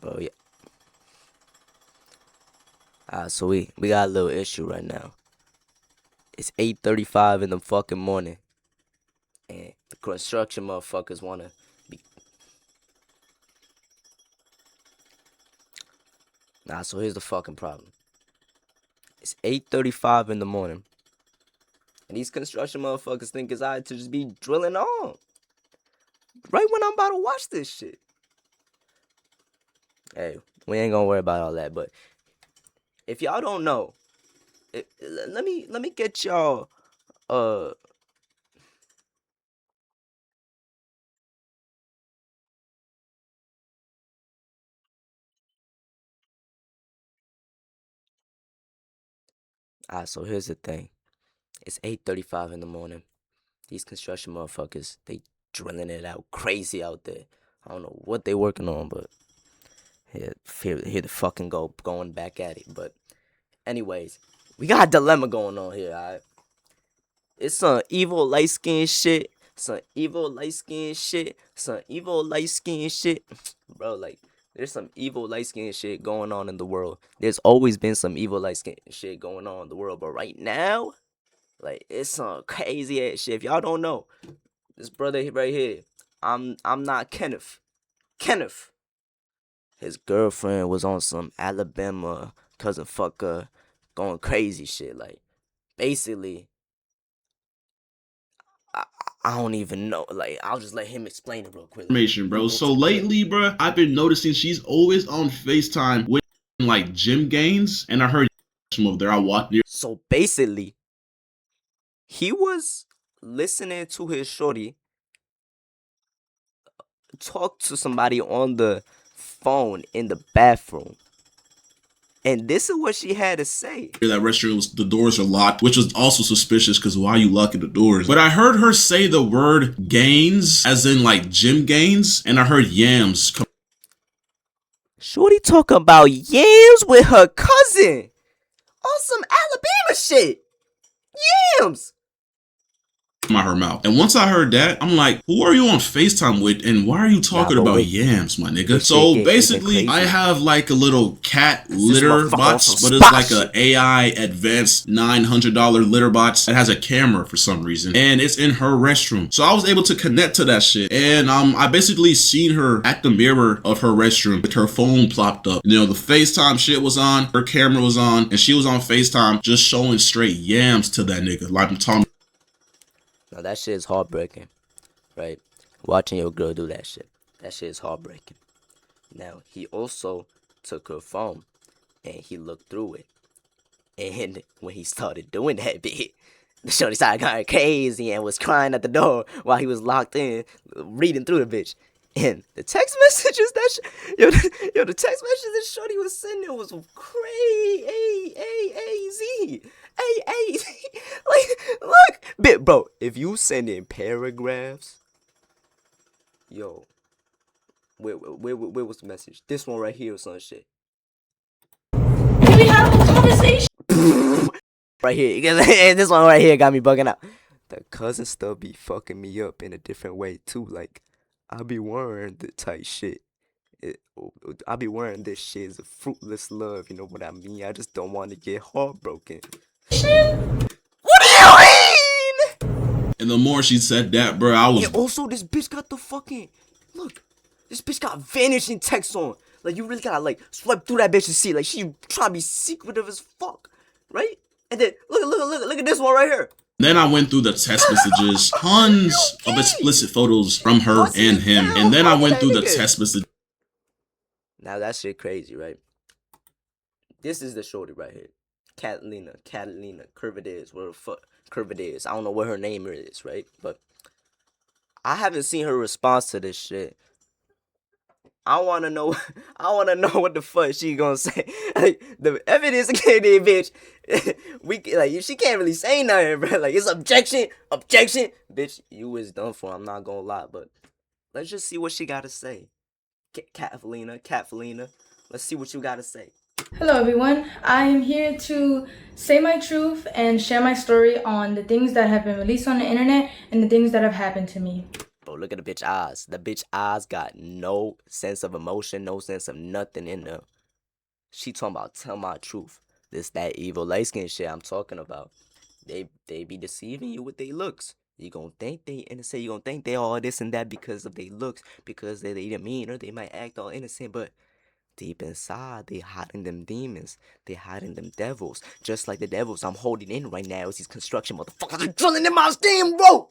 Bro, yeah. So we got a little issue right now. It's 8:35 in the fucking morning, and the construction motherfuckers wanna be. So here's the fucking problem. It's 8:35 in the morning, and these construction motherfuckers think it's alright to just be drilling on right when I'm about to watch this shit. Hey, we ain't gonna worry about all that, but if y'all don't know, let me get y'all so here's the thing. It's 8:35 in the morning. These construction motherfuckers, they drilling it out crazy out there. I don't know what they working on, but here the fucking going back at it. But anyways, we got a dilemma going on here, alright? It's some evil light skin shit. Some evil light skin shit. Some evil light skin shit. Bro, like, there's some evil light skin shit going on in the world. There's always been some evil light skin shit going on in the world. But right now, like, it's some crazy ass shit. If y'all don't know, this brother right here, I'm not Kenneth. Kenneth. His girlfriend was on some Alabama cousin fucker going crazy shit. Like, basically, I don't even know. Like, I'll just let him explain it real quick. Information, bro. So lately, bro, I've been noticing she's always on FaceTime with like gym gains, and I heard some of there. I walked near. So basically, he was listening to his shorty talk to somebody on the phone in the bathroom. And this is what she had to say. That restroom, the doors are locked, which was also suspicious because why are you locking the doors? But I heard her say the word gains, as in like gym gains, and I heard yams. Shorty talking about yams with her cousin on some Alabama shit. Yams. Out her mouth. And once I heard that, I'm like, who are you on FaceTime with and why are you talking about yams, my nigga? So basically, I have like a little cat litter box, but it's like a AI advanced $900 litter box that has a camera for some reason, and it's in her restroom. So I was able to connect to that shit, and I basically seen her at the mirror of her restroom with her phone plopped up. You know, the FaceTime shit was on, her camera was on, and she was on FaceTime just showing straight yams to that nigga. Like I'm talking. Now that shit is heartbreaking, right? Watching your girl do that shit is heartbreaking. Now, he also took her phone and he looked through it. And when he started doing that bit, the shorty started going crazy and was crying at the door while he was locked in, reading through the bitch. And the text messages the text messages that shorty was sending was crazy. Like, look, bro, if you send in paragraphs, yo, where was the message? This one right here or some shit. Can we have a conversation? Right here, and this one right here got me bugging out. The cousin still be fucking me up in a different way too. Like, I be wearing the tight shit. I be wearing this shit as a fruitless love. You know what I mean? I just don't want to get heartbroken. What do you mean? And the more she said that, bro, I was. And also, this bitch got the fucking look. This bitch got vanishing text on. Like, you really gotta like swipe through that bitch to see. Like, she trying to be secretive as fuck, right? And then look at this one right here. Then I went through the text messages, tons of explicit photos from her and him. And then I went through the text messages. Now that shit crazy, right? This is the shorty right here. Catalina, Curvadez, whatever the fuck Curvadez. I don't know what her name is, right? But I haven't seen her response to this shit. I wanna know what the fuck she gonna say. Like, the evidence against this bitch. She can't really say nothing, bro. Like, it's objection, bitch. You is done for. I'm not gonna lie, but let's just see what she gotta say. Cat Felina, let's see what you gotta say. Hello everyone, I am here to say my truth and share my story on the things that have been released on the internet and the things that have happened to me. Bro, look at the bitch eyes. The bitch eyes got no sense of emotion, no sense of nothing in them. She talking about tell my truth. This that evil light skin shit I'm talking about. They be deceiving you with their looks. You gonna think they innocent. You gonna think they all this and that because of their looks, because they demeanor. They might act all innocent, but deep inside, they hiding them demons. They hiding them devils. Just like the devils I'm holding in right now is these construction motherfuckers are drilling in my skin, bro.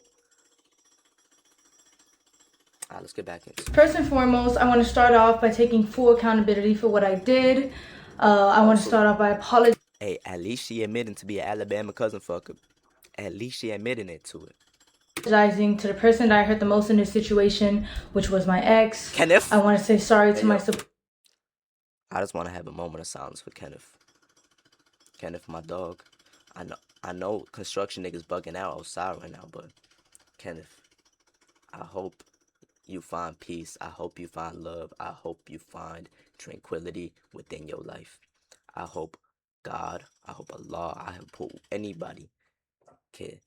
Alright, let's get back into it. First and foremost, I want to start off by taking full accountability for what I did. I want to start off by apologizing. Hey, at least she admitting to be an Alabama cousin fucker. At least she admitting it to it. Apologizing to the person that I hurt the most in this situation, which was my ex. Kenneth? I want to say sorry to my support. I just want to have a moment of silence for Kenneth. Kenneth, my dog. I know construction niggas bugging out outside right now, but Kenneth, I hope you find peace. I hope you find love. I hope you find tranquility within your life. I hope God, I hope Allah, I hope anybody could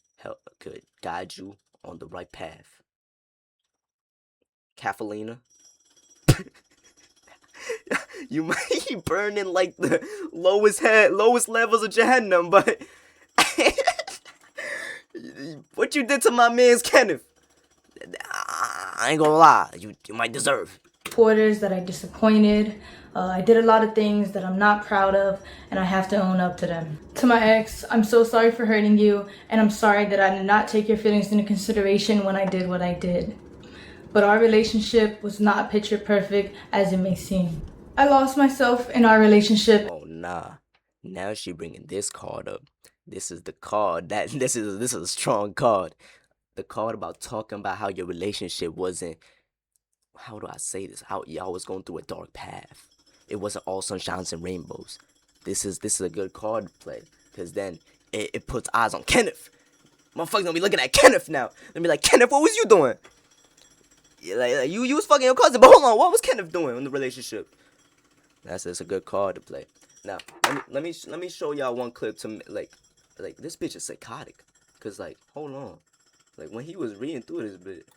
guide you on the right path. Catalina, you might be burning like the lowest levels of Jahannam, but what you did to my man's Kenneth, I ain't gonna lie, you might deserve. Supporters that I disappointed. I did a lot of things that I'm not proud of, and I have to own up to them. To my ex, I'm so sorry for hurting you, and I'm sorry that I did not take your feelings into consideration when I did what I did. But our relationship was not picture perfect as it may seem. I lost myself in our relationship. Oh nah, now she bringing this card up. This is the card that this is a strong card. The card about talking about how your relationship wasn't. How do I say this? How y'all was going through a dark path. It wasn't all sunshines and rainbows. This is a good card to play, because then it puts eyes on Kenneth. Motherfuckers gonna be looking at Kenneth now. They be like, Kenneth, what was you doing? Like you was fucking your cousin, but hold on, what was Kenneth doing in the relationship? That's a good card to play. Now let me show y'all one clip to like this bitch is psychotic, cause like hold on, like when he was reading through this bit.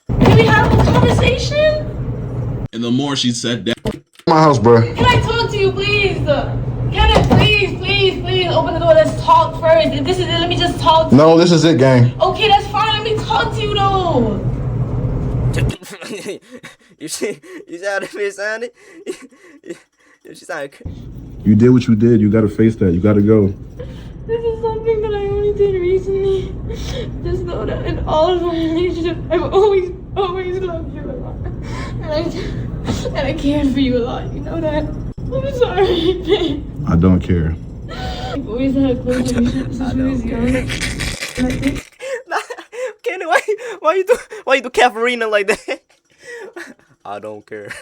Can we have a conversation? And the more she said that. My house, bro. Can I talk to you, please? Kenneth, please, open the door. Let's talk first. If this is it, let me just talk to you. No, this is it, gang. Okay, that's fine. Let me talk to you, though. you see how that bitch sounded? She sounded. You did what you did. You gotta face that. You gotta go. This is something that I only did recently. Just know that in all of my relationships, I've always loved you a lot. And I cared for you a lot. You know that? I'm sorry, babe. I don't care. I've always had close relationships since we was young. Kenny, why you do Cafarina like that? I don't care.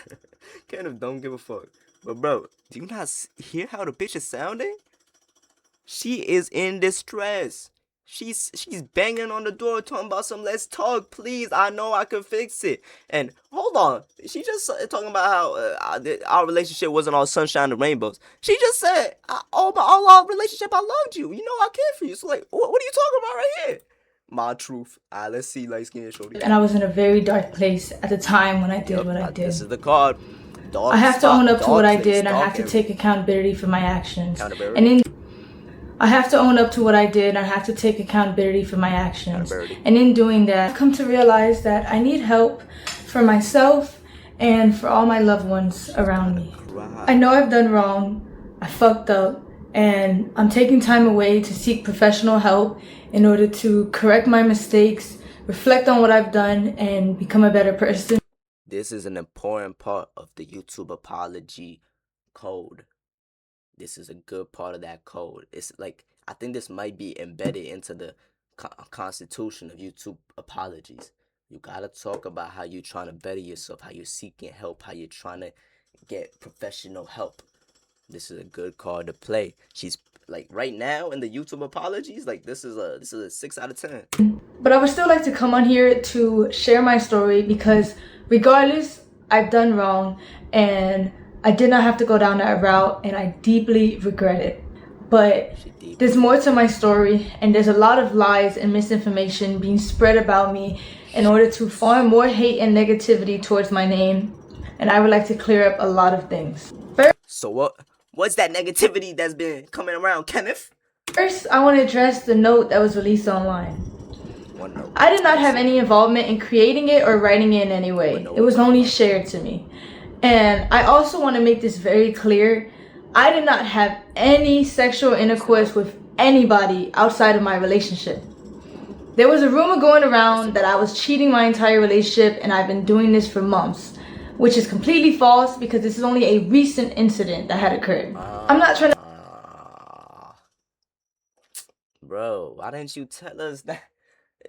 Kenneth don't give a fuck. But bro, do you not hear how the bitch is sounding? She is in distress. She's banging on the door talking about some let's talk, please. I know I can fix it. And hold on, she just talking about how our relationship wasn't all sunshine and rainbows. She just said, all our relationship, I loved you. You know I care for you. So like, what are you talking about right here? My truth. Let's see, Lightskin shorty. And I was in a very dark place at the time when I did what I did. This is the card. I have to own up to what I did, and I have to take accountability for my actions. I have to own up to what I did, and I have to take accountability for my actions. And in doing that, I've come to realize that I need help for myself and for all my loved ones around me. I know I've done wrong, I fucked up, and I'm taking time away to seek professional help in order to correct my mistakes, reflect on what I've done, and become a better person. This is an important part of the YouTube apology code. This is a good part of that code. It's like, I think this might be embedded into the constitution of YouTube apologies. You gotta talk about how you're trying to better yourself, how you're seeking help, how you're trying to get professional help. This is a good card to play. She's like right now in the YouTube apologies, like this is a 6 out of 10. But I would still like to come on here to share my story, because regardless, I've done wrong and I did not have to go down that route, and I deeply regret it. But there's more to my story, and there's a lot of lies and misinformation being spread about me in order to farm more hate and negativity towards my name, and I would like to clear up a lot of things. So what's that negativity that's been coming around, Kenneth? First, I want to address the note that was released online. One note. I did not have any involvement in creating it or writing it in any way. It was only shared to me. And I also want to make this very clear. I did not have any sexual intercourse with anybody outside of my relationship. There was a rumor going around that I was cheating my entire relationship, and I've been doing this for months, which is completely false because this is only a recent incident that had occurred. I'm not trying to... Bro, why didn't you tell us that?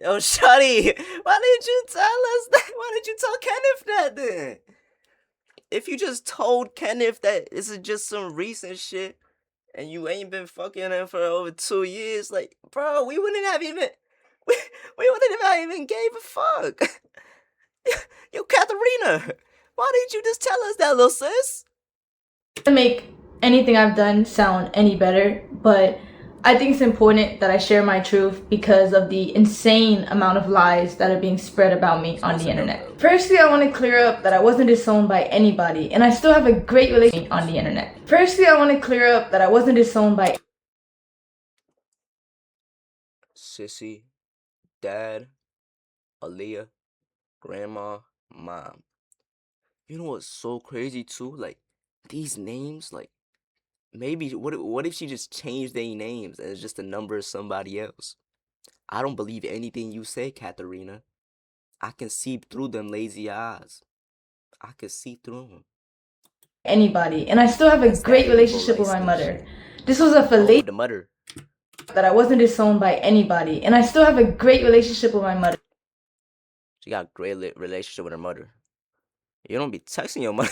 Yo, Shawty, why didn't you tell us that? Why didn't you tell Kenneth that then? If you just told Kenneth that this is just some recent shit and you ain't been fucking him for over 2 years, like, bro, we wouldn't have even, we wouldn't have even gave a fuck. Yo, Katharina, why didn't you just tell us that, little sis? To make anything I've done sound any better, but I think it's important that I share my truth because of the insane amount of lies that are being spread about me on the internet. Firstly, I want to clear up that I wasn't disowned by anybody, and I still have a great relationship on the internet. Firstly, I want to clear up that I wasn't disowned by Sissy, Dad, Aaliyah, Grandma, Mom. You know what's so crazy too? Like, these names, like, maybe, what if she just changed their names and it's just a number of somebody else? I don't believe anything you say, Katharina. I can see through them lazy eyes. I can see through them. Anybody, and I still have a great relationship with my mother. This was a fallacious the mother. That I wasn't disowned by anybody, and I still have a great relationship with my mother. She got a great relationship with her mother. You don't be texting your mother.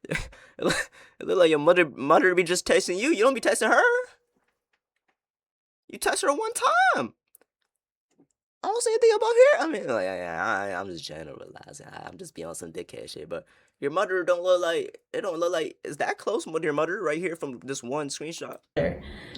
It look like your mother be just texting you. You don't be texting her. You text her one time. I don't say anything about here. I mean, like, I'm just generalizing. I'm just being on some dickhead shit. But your mother don't look like, it don't look like, is that close with your mother right here from this one screenshot?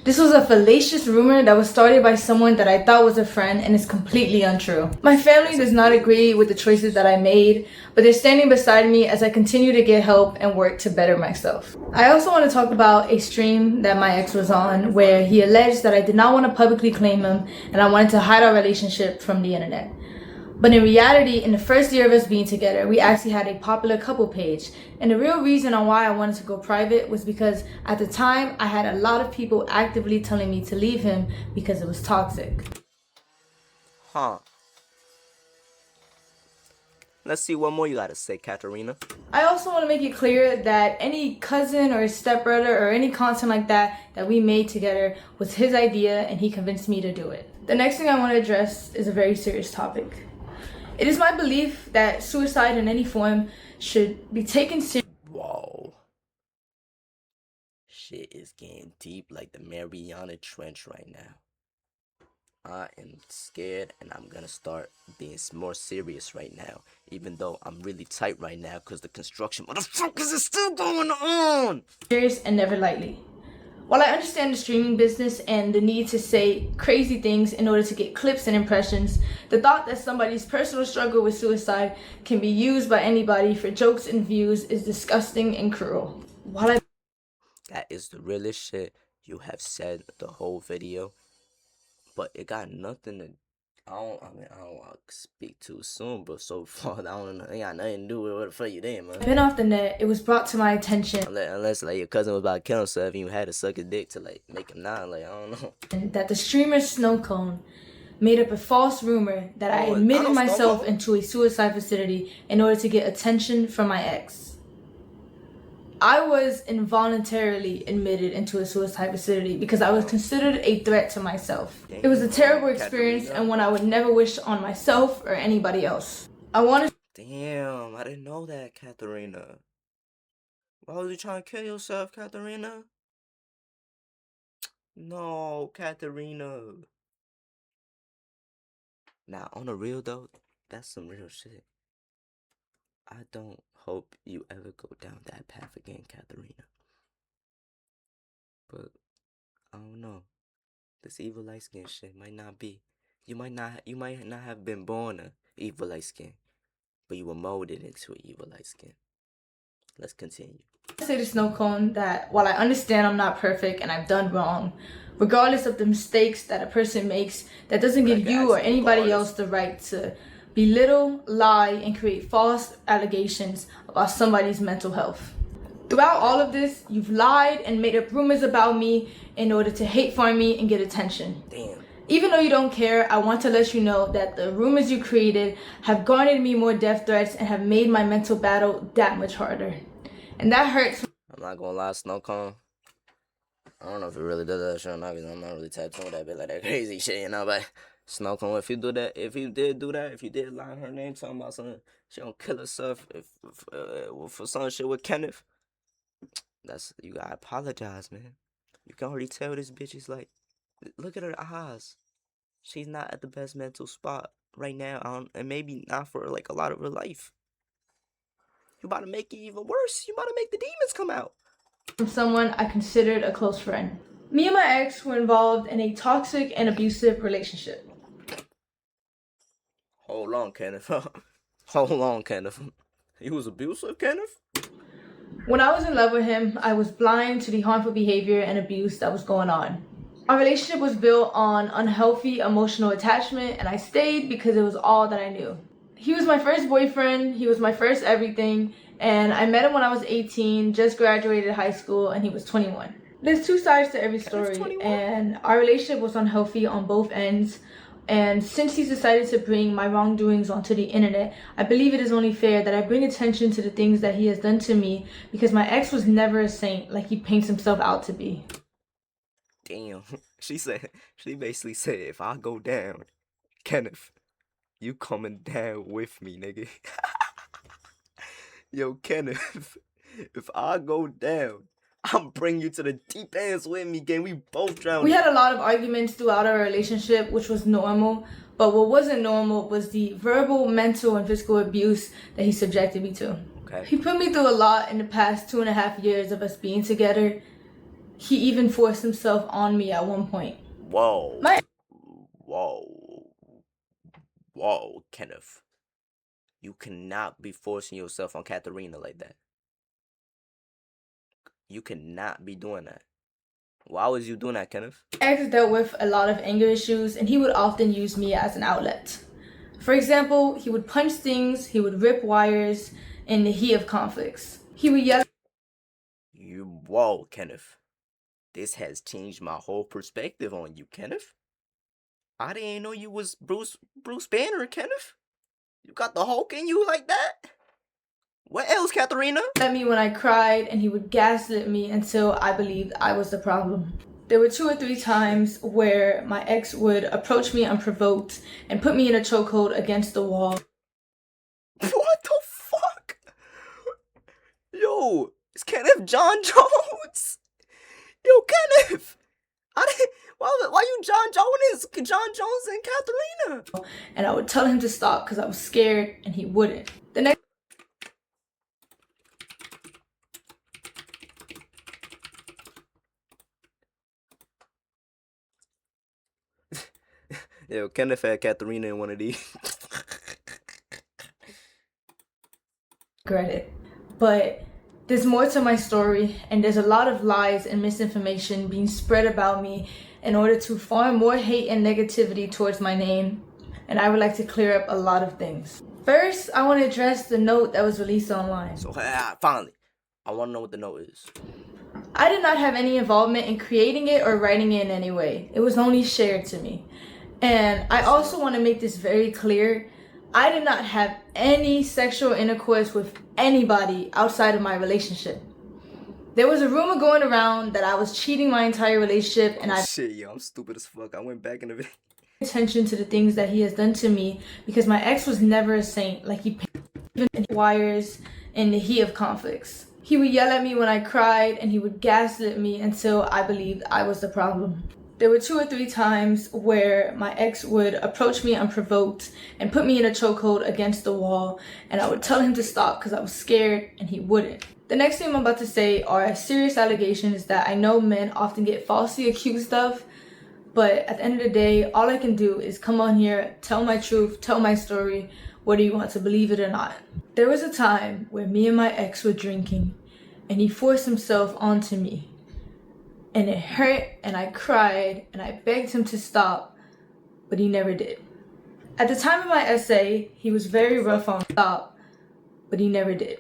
This was a fallacious rumor that was started by someone that I thought was a friend and is completely untrue. My family does not agree with the choices that I made, but they're standing beside me as I continue to get help and work to better myself. I also want to talk about a stream that my ex was on where he alleged that I did not want to publicly claim him and I wanted to hide our relationship from the internet. But in reality, in the first year of us being together, we actually had a popular couple page. And the real reason on why I wanted to go private was because at the time, I had a lot of people actively telling me to leave him because it was toxic. Huh. Let's see what more you gotta say, Katharina. I also want to make it clear that any cousin or stepbrother or any content like that we made together was his idea and he convinced me to do it. The next thing I want to address is a very serious topic. It is my belief that suicide in any form should be taken seriously. Whoa. Shit is getting deep like the Mariana Trench right now. I am scared and I'm gonna start being more serious right now. Even though I'm really tight right now because the construction motherfuckers is still going on. Serious and never lightly. While I understand the streaming business and the need to say crazy things in order to get clips and impressions, the thought that somebody's personal struggle with suicide can be used by anybody for jokes and views is disgusting and cruel. That is the realest shit you have said the whole video, but it got nothing to. I don't want to speak too soon, but so far, I don't know. It got nothing to do with what the fuck you did, man. Been off the net, it was brought to my attention. Unless like your cousin was about to kill himself and you had to suck his dick to like make him not, like, I don't know. That the streamer Snowcone made up a false rumor that I admitted myself into a suicide facility in order to get attention from my ex. I was involuntarily admitted into a suicide facility because I was considered a threat to myself. It was a terrible experience and one I would never wish on myself or anybody else. Damn, I didn't know that, Katharina. Why was you trying to kill yourself, Katharina? No, Katharina. Now, on the real though, that's some real shit. I don't hope you ever go down that path again, Katharina. But I don't know. This evil light skin shit might not be. You might not have been born a evil light skin, but you were molded into an evil light skin. Let's continue. I say to Snow Cone that while I understand I'm not perfect and I've done wrong, regardless of the mistakes that a person makes, that doesn't give you or anybody else the right to belittle, lie, and create false allegations about somebody's mental health. Throughout all of this, you've lied and made up rumors about me in order to hate farm me and get attention. Damn. Even though you don't care, I want to let you know that the rumors you created have garnered me more death threats and have made my mental battle that much harder. And that hurts. I'm not gonna lie, Snow Cone. I don't know if it really does that shit or not, because I'm not really tattooed with that bit like that crazy shit, you know, but Snow Cone, if you did lie in her name, talking about something, she don't kill herself for some shit with Kenneth, you gotta apologize, man. You can already tell this bitch is like, look at her eyes. She's not at the best mental spot right now, and maybe not for like a lot of her life. You about to make it even worse. You about to make the demons come out. From someone I considered a close friend. Me and my ex were involved in a toxic and abusive relationship. Hold on, Kenneth. Hold on, Kenneth. He was abusive, Kenneth? When I was in love with him, I was blind to the harmful behavior and abuse that was going on. Our relationship was built on unhealthy emotional attachment, and I stayed because it was all that I knew. He was my first boyfriend, he was my first everything, and I met him when I was 18, just graduated high school, and he was 21. There's two sides to every story, and our relationship was unhealthy on both ends. And since he's decided to bring my wrongdoings onto the internet, I believe it is only fair that I bring attention to the things that he has done to me, because my ex was never a saint like he paints himself out to be. Damn. She basically said, if I go down, Kenneth, you coming down with me, nigga. Yo, Kenneth, if I go down, I'm bringing you to the deep ends with me, gang. We both drowned. We had a lot of arguments throughout our relationship, which was normal. But what wasn't normal was the verbal, mental, and physical abuse that he subjected me to. Okay. He put me through a lot in the past 2.5 years of us being together. He even forced himself on me at one point. Whoa. Whoa, Kenneth. You cannot be forcing yourself on Katharina like that. You cannot be doing that. Why was you doing that, Kenneth? Ex dealt with a lot of anger issues, and he would often use me as an outlet. For example, he would punch things, he would rip wires in the heat of conflicts. He would yell. Whoa, Kenneth. This has changed my whole perspective on you, Kenneth. I didn't know you was Bruce Banner, Kenneth. You got the Hulk in you like that? What else, Katharina? At me when I cried, and he would gaslit me until I believed I was the problem. There were 2 or 3 times where my ex would approach me unprovoked and put me in a chokehold against the wall. What the fuck? Yo, it's Kenneth John Jones. Yo, Kenneth. Why you John Jones and Katharina? And I would tell him to stop because I was scared, and he wouldn't. The next Yo, Kenneth had Katharina in one of these. regret it. But there's more to my story, and there's a lot of lies and misinformation being spread about me in order to farm more hate and negativity towards my name. And I would like to clear up a lot of things. First, I want to address the note that was released online. So, finally, I want to know what the note is. I did not have any involvement in creating it or writing it in any way. It was only shared to me. And I also want to make this very clear. I did not have any sexual intercourse with anybody outside of my relationship. There was a rumor going around that I was cheating my entire relationship, and Shit, yo, I'm stupid as fuck. I went back in the video. Attention to the things that he has done to me, because my ex was never a saint like he painted wires in the heat of conflicts. He would yell at me when I cried, and he would gaslit me until I believed I was the problem. There were 2 or 3 times where my ex would approach me unprovoked and put me in a chokehold against the wall, and I would tell him to stop because I was scared and he wouldn't. The next thing I'm about to say are serious allegations that I know men often get falsely accused of, but at the end of the day, all I can do is come on here, tell my truth, tell my story, whether you want to believe it or not. There was a time where me and my ex were drinking, and he forced himself onto me. And it hurt, and I cried, and I begged him to stop, but he never did. At the time of my essay, he was very rough on stop, but he never did.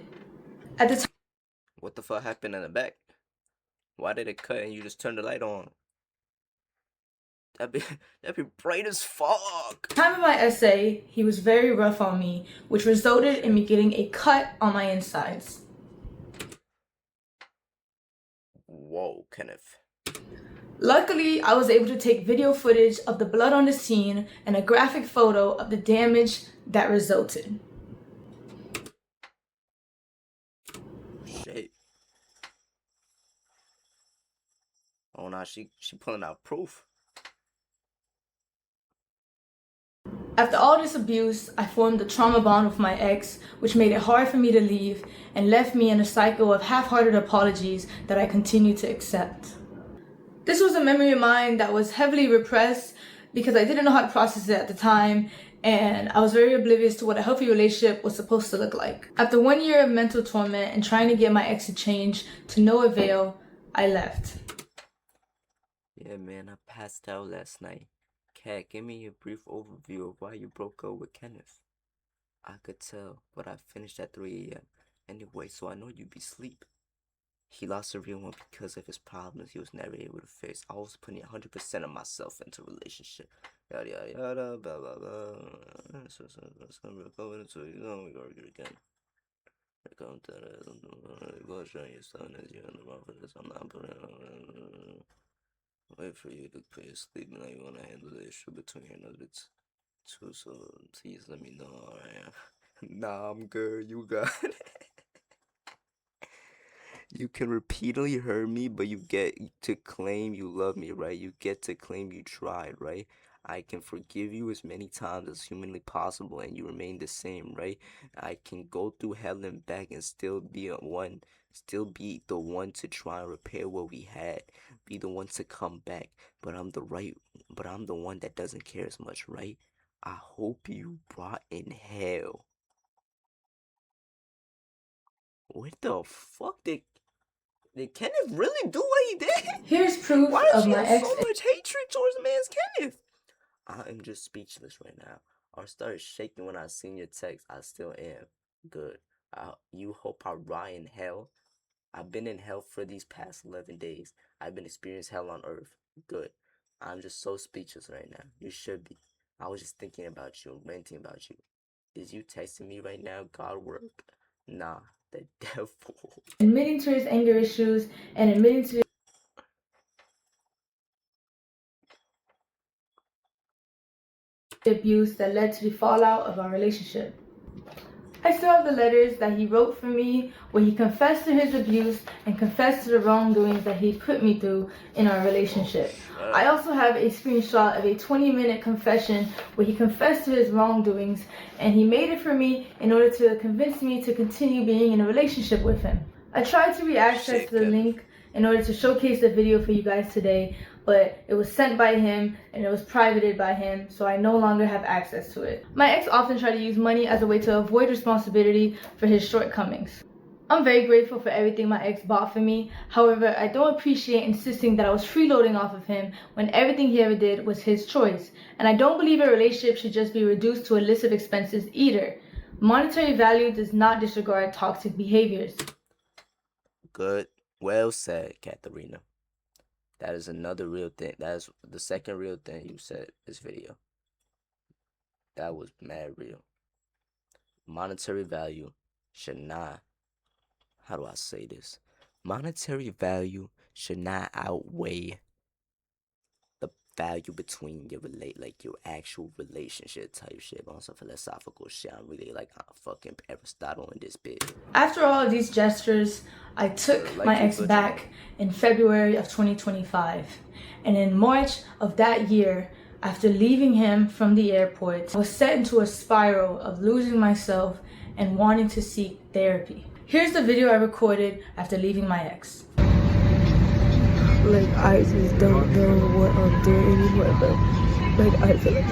At the time, what the fuck happened in the back? Why did it cut and you just turned the light on? That'd be bright as fuck. At the time of my essay, he was very rough on me, which resulted in me getting a cut on my insides. Whoa, Kenneth. Luckily, I was able to take video footage of the blood on the scene and a graphic photo of the damage that resulted. Shit. Oh nah, she pulling out proof. After all this abuse, I formed a trauma bond with my ex, which made it hard for me to leave and left me in a cycle of half-hearted apologies that I continue to accept. This was a memory of mine that was heavily repressed because I didn't know how to process it at the time, and I was very oblivious to what a healthy relationship was supposed to look like. After 1 year of mental torment and trying to get my ex to change to no avail, I left. Yeah, man, I passed out last night. Kat, give me a brief overview of why you broke up with Kenneth. I could tell, but I finished at 3 a.m. anyway, so I know you'd be asleep. He lost everyone because of his problems he was never able to fix. I was putting 100% of myself into a relationship. Yada yada yada, blah blah blah. So we're going into we go again. I come to go show your son as you're in the wrong for this. I'm not putting wait for you to put your sleep and I want to handle the issue between your nuggets too, so please let me know. Alright. Nah, I'm good. You got it. You can repeatedly hurt me, but you get to claim you love me, right? You get to claim you tried, right? I can forgive you as many times as humanly possible and you remain the same, right? I can go through hell and back and still be the one to try and repair what we had, be the one to come back, but I'm the one that doesn't care as much, right? I hope you brought in hell. What the fuck did Kenneth really do what he did? Here's proof Why does of she my have ex. so much hatred towards the man's Kenneth? I am just speechless right now. I started shaking when I seen your text. I still am. Good. You hope I rot in hell? I've been in hell for these past 11 days. I've been experiencing hell on earth. Good. I'm just so speechless right now. You should be. I was just thinking about you and ranting about you. Is you texting me right now, God work? Nah, the devil. Admitting to his anger issues and admitting to the abuse that led to the fallout of our relationship. I still have the letters that he wrote for me where he confessed to his abuse and confessed to the wrongdoings that he put me through in our relationship. I also have a screenshot of a 20-minute confession where he confessed to his wrongdoings and he made it for me in order to convince me to continue being in a relationship with him. I tried to reaccess the link in order to showcase the video for you guys today, but it was sent by him and it was privated by him, so I no longer have access to it. My ex often tried to use money as a way to avoid responsibility for his shortcomings. I'm very grateful for everything my ex bought for me. However, I don't appreciate insisting that I was freeloading off of him when everything he ever did was his choice. And I don't believe a relationship should just be reduced to a list of expenses either. Monetary value does not disregard toxic behaviors. Good. Well said, Katharina. That is another real thing. That is the second real thing you said this video. That was mad real. Monetary value should not, how do I say this? Monetary value should not outweigh value between your your actual relationship type shit, on some philosophical shit. I'm really like fucking Aristotle in this bit. After all of these gestures, I took my ex back in February of 2025. And in March of that year, after leaving him from the airport, I was set into a spiral of losing myself and wanting to seek therapy. Here's the video I recorded after leaving my ex. Like, I just don't know what I'm doing anymore, but like, I feel like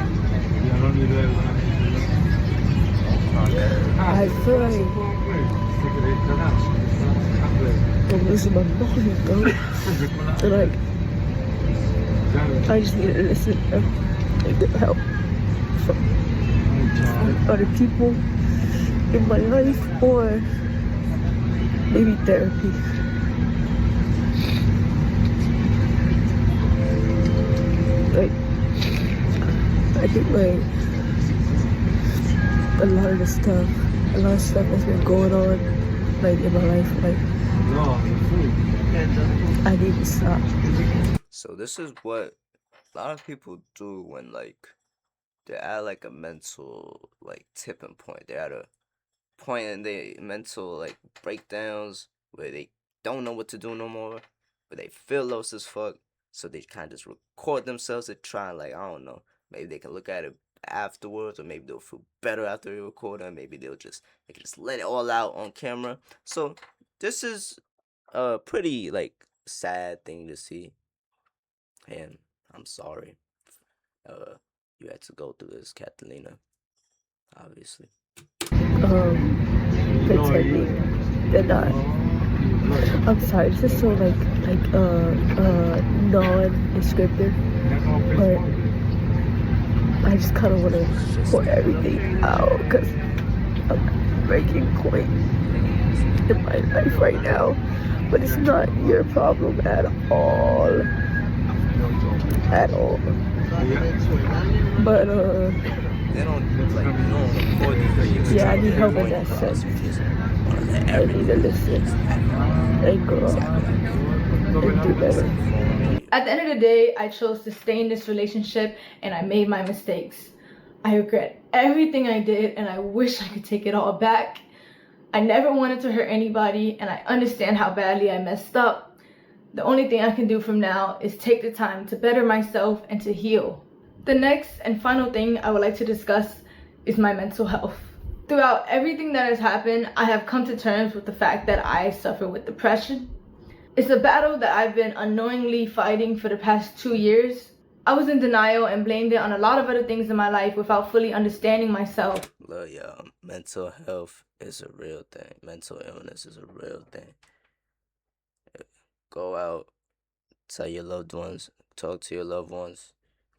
I'm losing my mind, bro. And like, I just need to listen and get help from other people in my life, or maybe therapy. Like, I think like a lot of stuff that's been going on like in my life, like I need to stop. So this is what a lot of people do when like they're at like a mental like tipping point. They're at a point in their mental like breakdowns where they don't know what to do no more, where they feel lost as fuck. So they kind of just record themselves to try and like, I don't know, maybe they can look at it afterwards, or maybe they'll feel better after they record it. Maybe they can just let it all out on camera. So this is a pretty like sad thing to see, and I'm sorry you had to go through this, Catalina, obviously. Pretending they're not. I'm sorry, it's just so like non-descriptive, but I just kind of want to pour everything out because I'm at a breaking point in my life right now. But it's not your problem at all. At all. But yeah, I need help in that sense. I need to listen and grow and do better. At the end of the day, I chose to stay in this relationship and I made my mistakes. I regret everything I did and I wish I could take it all back. I never wanted to hurt anybody and I understand how badly I messed up. The only thing I can do from now is take the time to better myself and to heal. The next and final thing I would like to discuss is my mental health. Throughout everything that has happened, I have come to terms with the fact that I suffer with depression. It's a battle that I've been unknowingly fighting for the past 2 years. I was in denial and blamed it on a lot of other things in my life without fully understanding myself. Look, y'all, mental health is a real thing. Mental illness is a real thing. Go out, tell your loved ones, talk to your loved ones,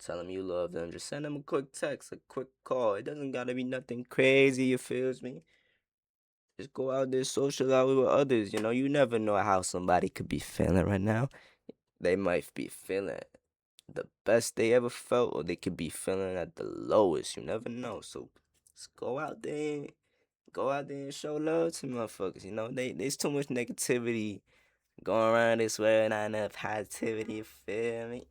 tell them you love them. Just send them a quick text, a quick call. It doesn't gotta be nothing crazy, you feels me? Just go out there, socialize with others. You never know how somebody could be feeling right now. They might be feeling the best they ever felt, or they could be feeling at the lowest. You never know. So just go out there and show love to motherfuckers. There's too much negativity going around this way, not enough positivity, you feel me?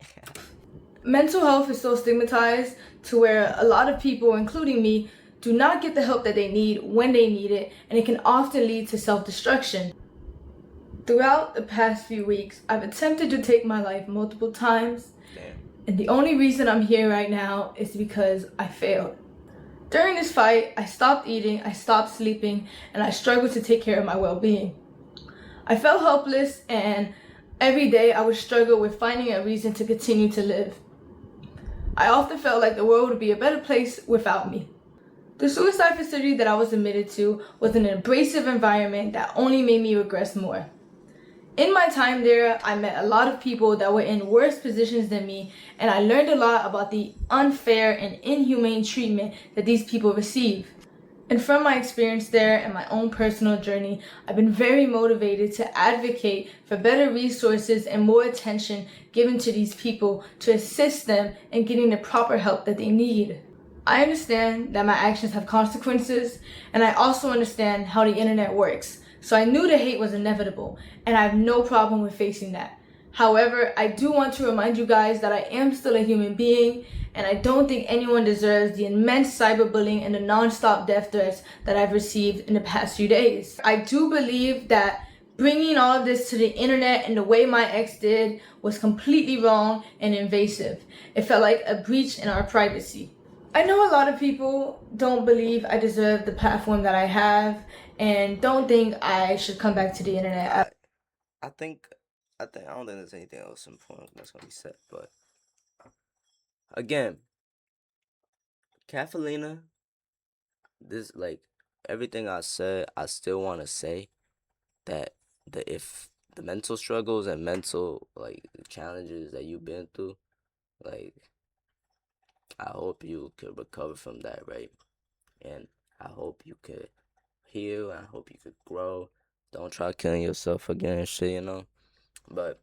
Mental health is so stigmatized to where a lot of people, including me, do not get the help that they need when they need it, and it can often lead to self-destruction. Throughout the past few weeks, I've attempted to take my life multiple times, and the only reason I'm here right now is because I failed. During this fight, I stopped eating, I stopped sleeping, and I struggled to take care of my well-being. I felt helpless, and every day I would struggle with finding a reason to continue to live. I often felt like the world would be a better place without me. The suicide facility that I was admitted to was an abrasive environment that only made me regress more. In my time there, I met a lot of people that were in worse positions than me, and I learned a lot about the unfair and inhumane treatment that these people receive. And from my experience there and my own personal journey, I've been very motivated to advocate for better resources and more attention given to these people to assist them in getting the proper help that they need. I understand that my actions have consequences, and I also understand how the internet works. So I knew the hate was inevitable, and I have no problem with facing that. However, I do want to remind you guys that I am still a human being, and I don't think anyone deserves the immense cyberbullying and the non-stop death threats that I've received in the past few days. I do believe that bringing all of this to the internet and the way my ex did was completely wrong and invasive. It felt like a breach in our privacy. I know a lot of people don't believe I deserve the platform that I have and don't think I should come back to the internet. I think I don't think there's anything else important that's gonna be said, but again, Catalina, this like everything I said, I still wanna say that if the mental struggles and mental like challenges that you've been through, like I hope you could recover from that, right? And I hope you could heal. I hope you could grow. Don't try killing yourself again, and shit, you know. But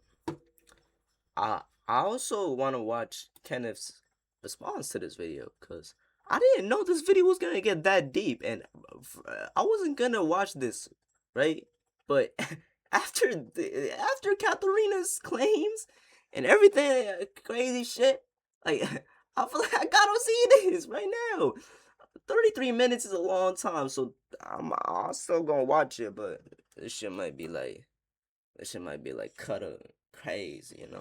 I also want to watch Kenneth's response to this video, because I didn't know this video was gonna get that deep, and I wasn't gonna watch this, right? But after Katharina's claims and everything crazy shit, like I feel like I gotta see this right now. 33 minutes is a long time, so I'm still gonna watch it, but this shit might be like cut up crazy, you know.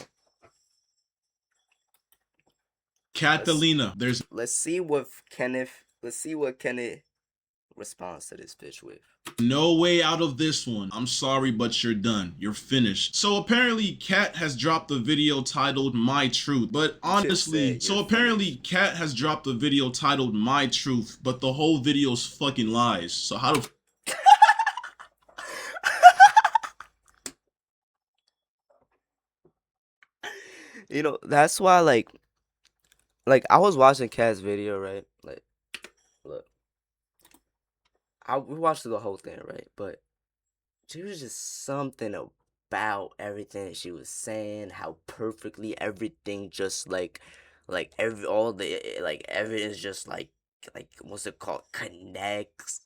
Catalina, Let's see what Kenneth responds to this bitch with. no way out of this one. I'm sorry, but you're done. You're finished. So apparently Kat has dropped the video titled My Truth. But honestly, Kat has dropped the video titled My Truth, but the whole video's fucking lies. So how the You know, that's why like I was watching Kat's video, right? Like, look, we watched the whole thing, right? But there was just something about everything she was saying, how perfectly everything just all the evidence just what's it called, connects.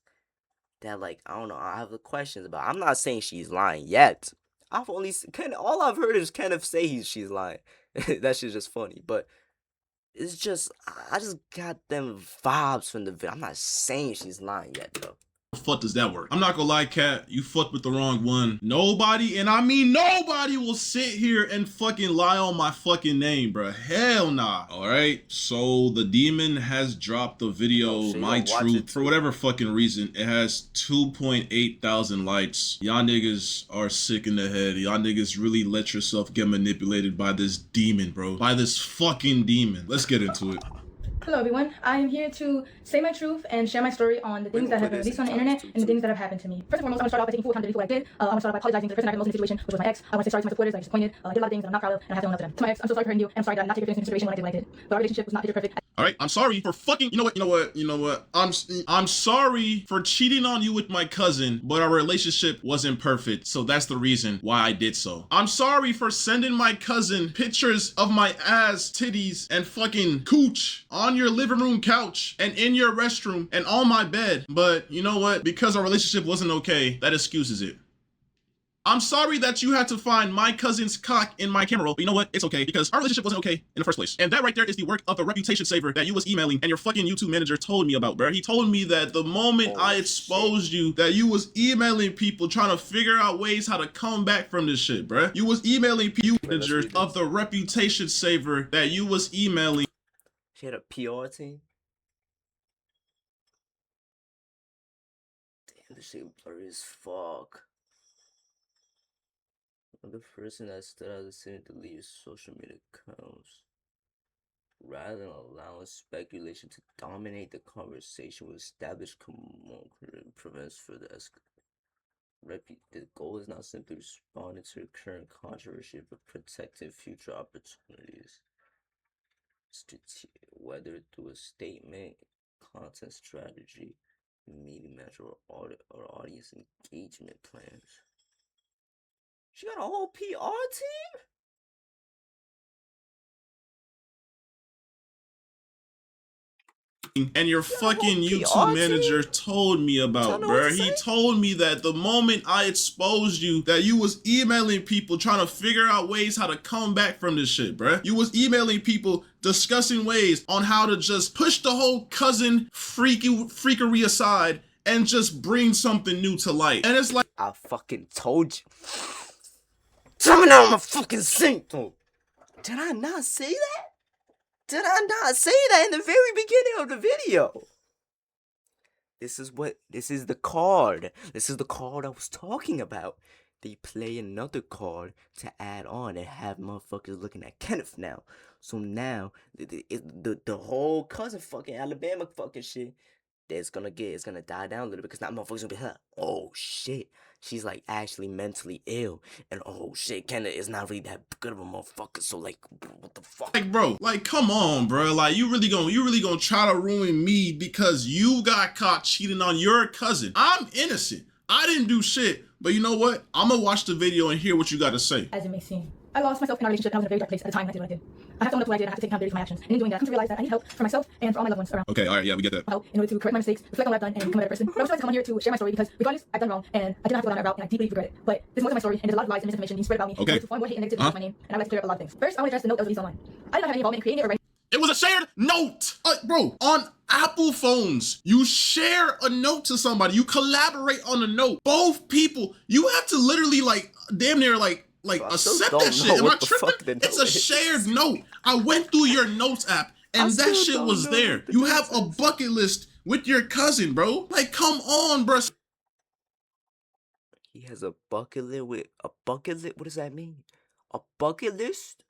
That like I don't know, I have the questions about. I'm not saying she's lying yet. All I've heard is Kenneth say she's lying. That shit's just funny, but it's just I just got them vibes from the video. I'm not saying she's lying yet though. fuck does that work? I'm not gonna lie, Kat, you fucked with the wrong one. Nobody, and I mean nobody, will sit here and fucking lie on my fucking name, bruh. Hell nah. Alright, so the demon has dropped the video, My Truth, for whatever fucking reason. It has 2.8 thousand likes. Y'all niggas are sick in the head. Y'all niggas really let yourself get manipulated by this demon, bro. By this fucking demon. Let's get into it. Hello everyone, I am here to say my truth and share my story on the things that have been released on the internet and the things that have happened to me. First and foremost, I'm going to start off by taking full accountability for what I did. I'm going to start off by apologizing to the person that got most in the situation, which was my ex. I want to say sorry to my supporters that I disappointed. I did a lot of things that I'm not proud of, and I have to own up to them. To my ex, I'm so sorry for hurting you, and I'm sorry that I did not take your feelings into consideration when I did what I did. But our relationship was not picture perfect. Alright, I'm sorry for fucking, you know what, I'm sorry for cheating on you with my cousin, but our relationship wasn't perfect, so that's the reason why I did so. I'm sorry for sending my cousin pictures of my ass, titties, and fucking cooch on your living room couch, and in your restroom, and on my bed, but you know what, because our relationship wasn't okay, that excuses it. I'm sorry that you had to find my cousin's cock in my camera roll, but you know what? It's okay, because our relationship wasn't okay in the first place. And that right there is the work of the reputation saver that you was emailing and your fucking YouTube manager told me about, bro. He told me that the moment I exposed you, that you was emailing people trying to figure out ways how to come back from this shit, bro. You was emailing people manager of the reputation saver that you was emailing. She had a PR team? Damn, this shit blurry as fuck. The person that stood out decided to leave social media accounts. Rather than allowing speculation to dominate the conversation with established prevents further escalation. The goal is not simply responding to the current controversy, but protecting future opportunities. Whether through a statement, content strategy, media manager, or audience engagement plans. She got a whole PR team? And your fucking YouTube manager told me about, bruh. He told me that the moment I exposed you, that you was emailing people trying to figure out ways how to come back from this shit, bruh. You was emailing people discussing ways on how to just push the whole cousin freakery aside and just bring something new to light. And it's like, I fucking told you. Tell me now I'm a fucking sink. Did I not say that? Did I not say that in the very beginning of the video? This is the card. This is the card I was talking about. They play another card to add on and have motherfuckers looking at Kenneth now. So now, the whole cousin fucking Alabama fucking shit, it's gonna die down a little bit because now motherfuckers gonna be like, oh shit, she's like actually mentally ill, and oh shit, Kenneth is not really that good of a motherfucker. So like, what the fuck? Like, bro, like, come on, bro. Like, you really gonna try to ruin me because you got caught cheating on your cousin. I'm innocent. I didn't do shit. But you know what? I'm gonna watch the video and hear what you got to say. As it may seem, I lost myself in our relationship and I was in a very dark place at the time when I did what I did. I have to own up to what I did. I have to take accountability for my actions. And in doing that, I come to realize that I need help for myself and for all my loved ones around. Okay, all right, yeah, we get that. Help in order to correct my mistakes, reflect on what I've done, and become a better person. But I was trying to come on here to share my story because regardless, I've done wrong and I didn't have to go down that route and I deeply regret it. But this is more to my story and there's a lot of lies and misinformation being spread about me. Okay. To form more hate and negativity against my name, and I'd like to clear up a lot of things. First, I want to address the note that was released online. I did not have any involvement in creating it or writing. It was a shared note. Bro, on Apple phones, you share a note to somebody. You collaborate on a note. Both people, you have to literally like damn near like accept that shit. Am I tripping? It's a shared note. I went through your notes app and that shit was there. You have a bucket list with your cousin, bro. Like, come on, bro. He has a bucket list with a bucket list. What does that mean? A bucket list?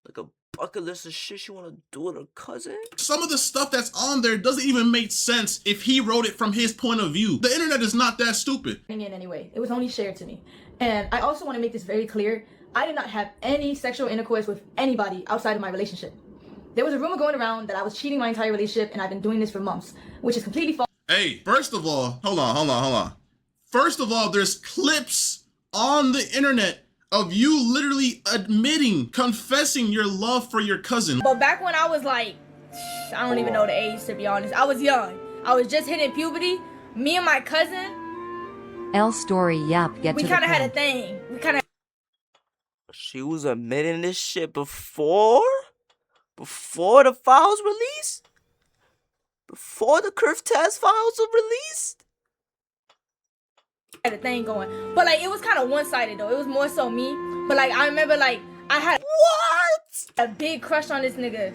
Like a bucket list of shit you want to do with a cousin? Some of the stuff that's on there doesn't even make sense if he wrote it from his point of view. The internet is not that stupid. In any way, it was only shared to me. And I also want to make this very clear. I did not have any sexual intercourse with anybody outside of my relationship. There was a rumor going around that I was cheating my entire relationship and I've been doing this for months, which is completely false. Hey, first of all, hold on. First of all, there's clips on the internet of you literally admitting, confessing your love for your cousin. But back when I was like, I don't even know the age to be honest. I was young. I was just hitting puberty. Me and my cousin, L story, yep, get we to the kind of had a point. thing. We kind of. She was admitting this shit before the files released? Before the Curve Test files were released? Had a thing going, but like it was kind of one-sided though. It was more so me, but like I remember like I had a big crush on this nigga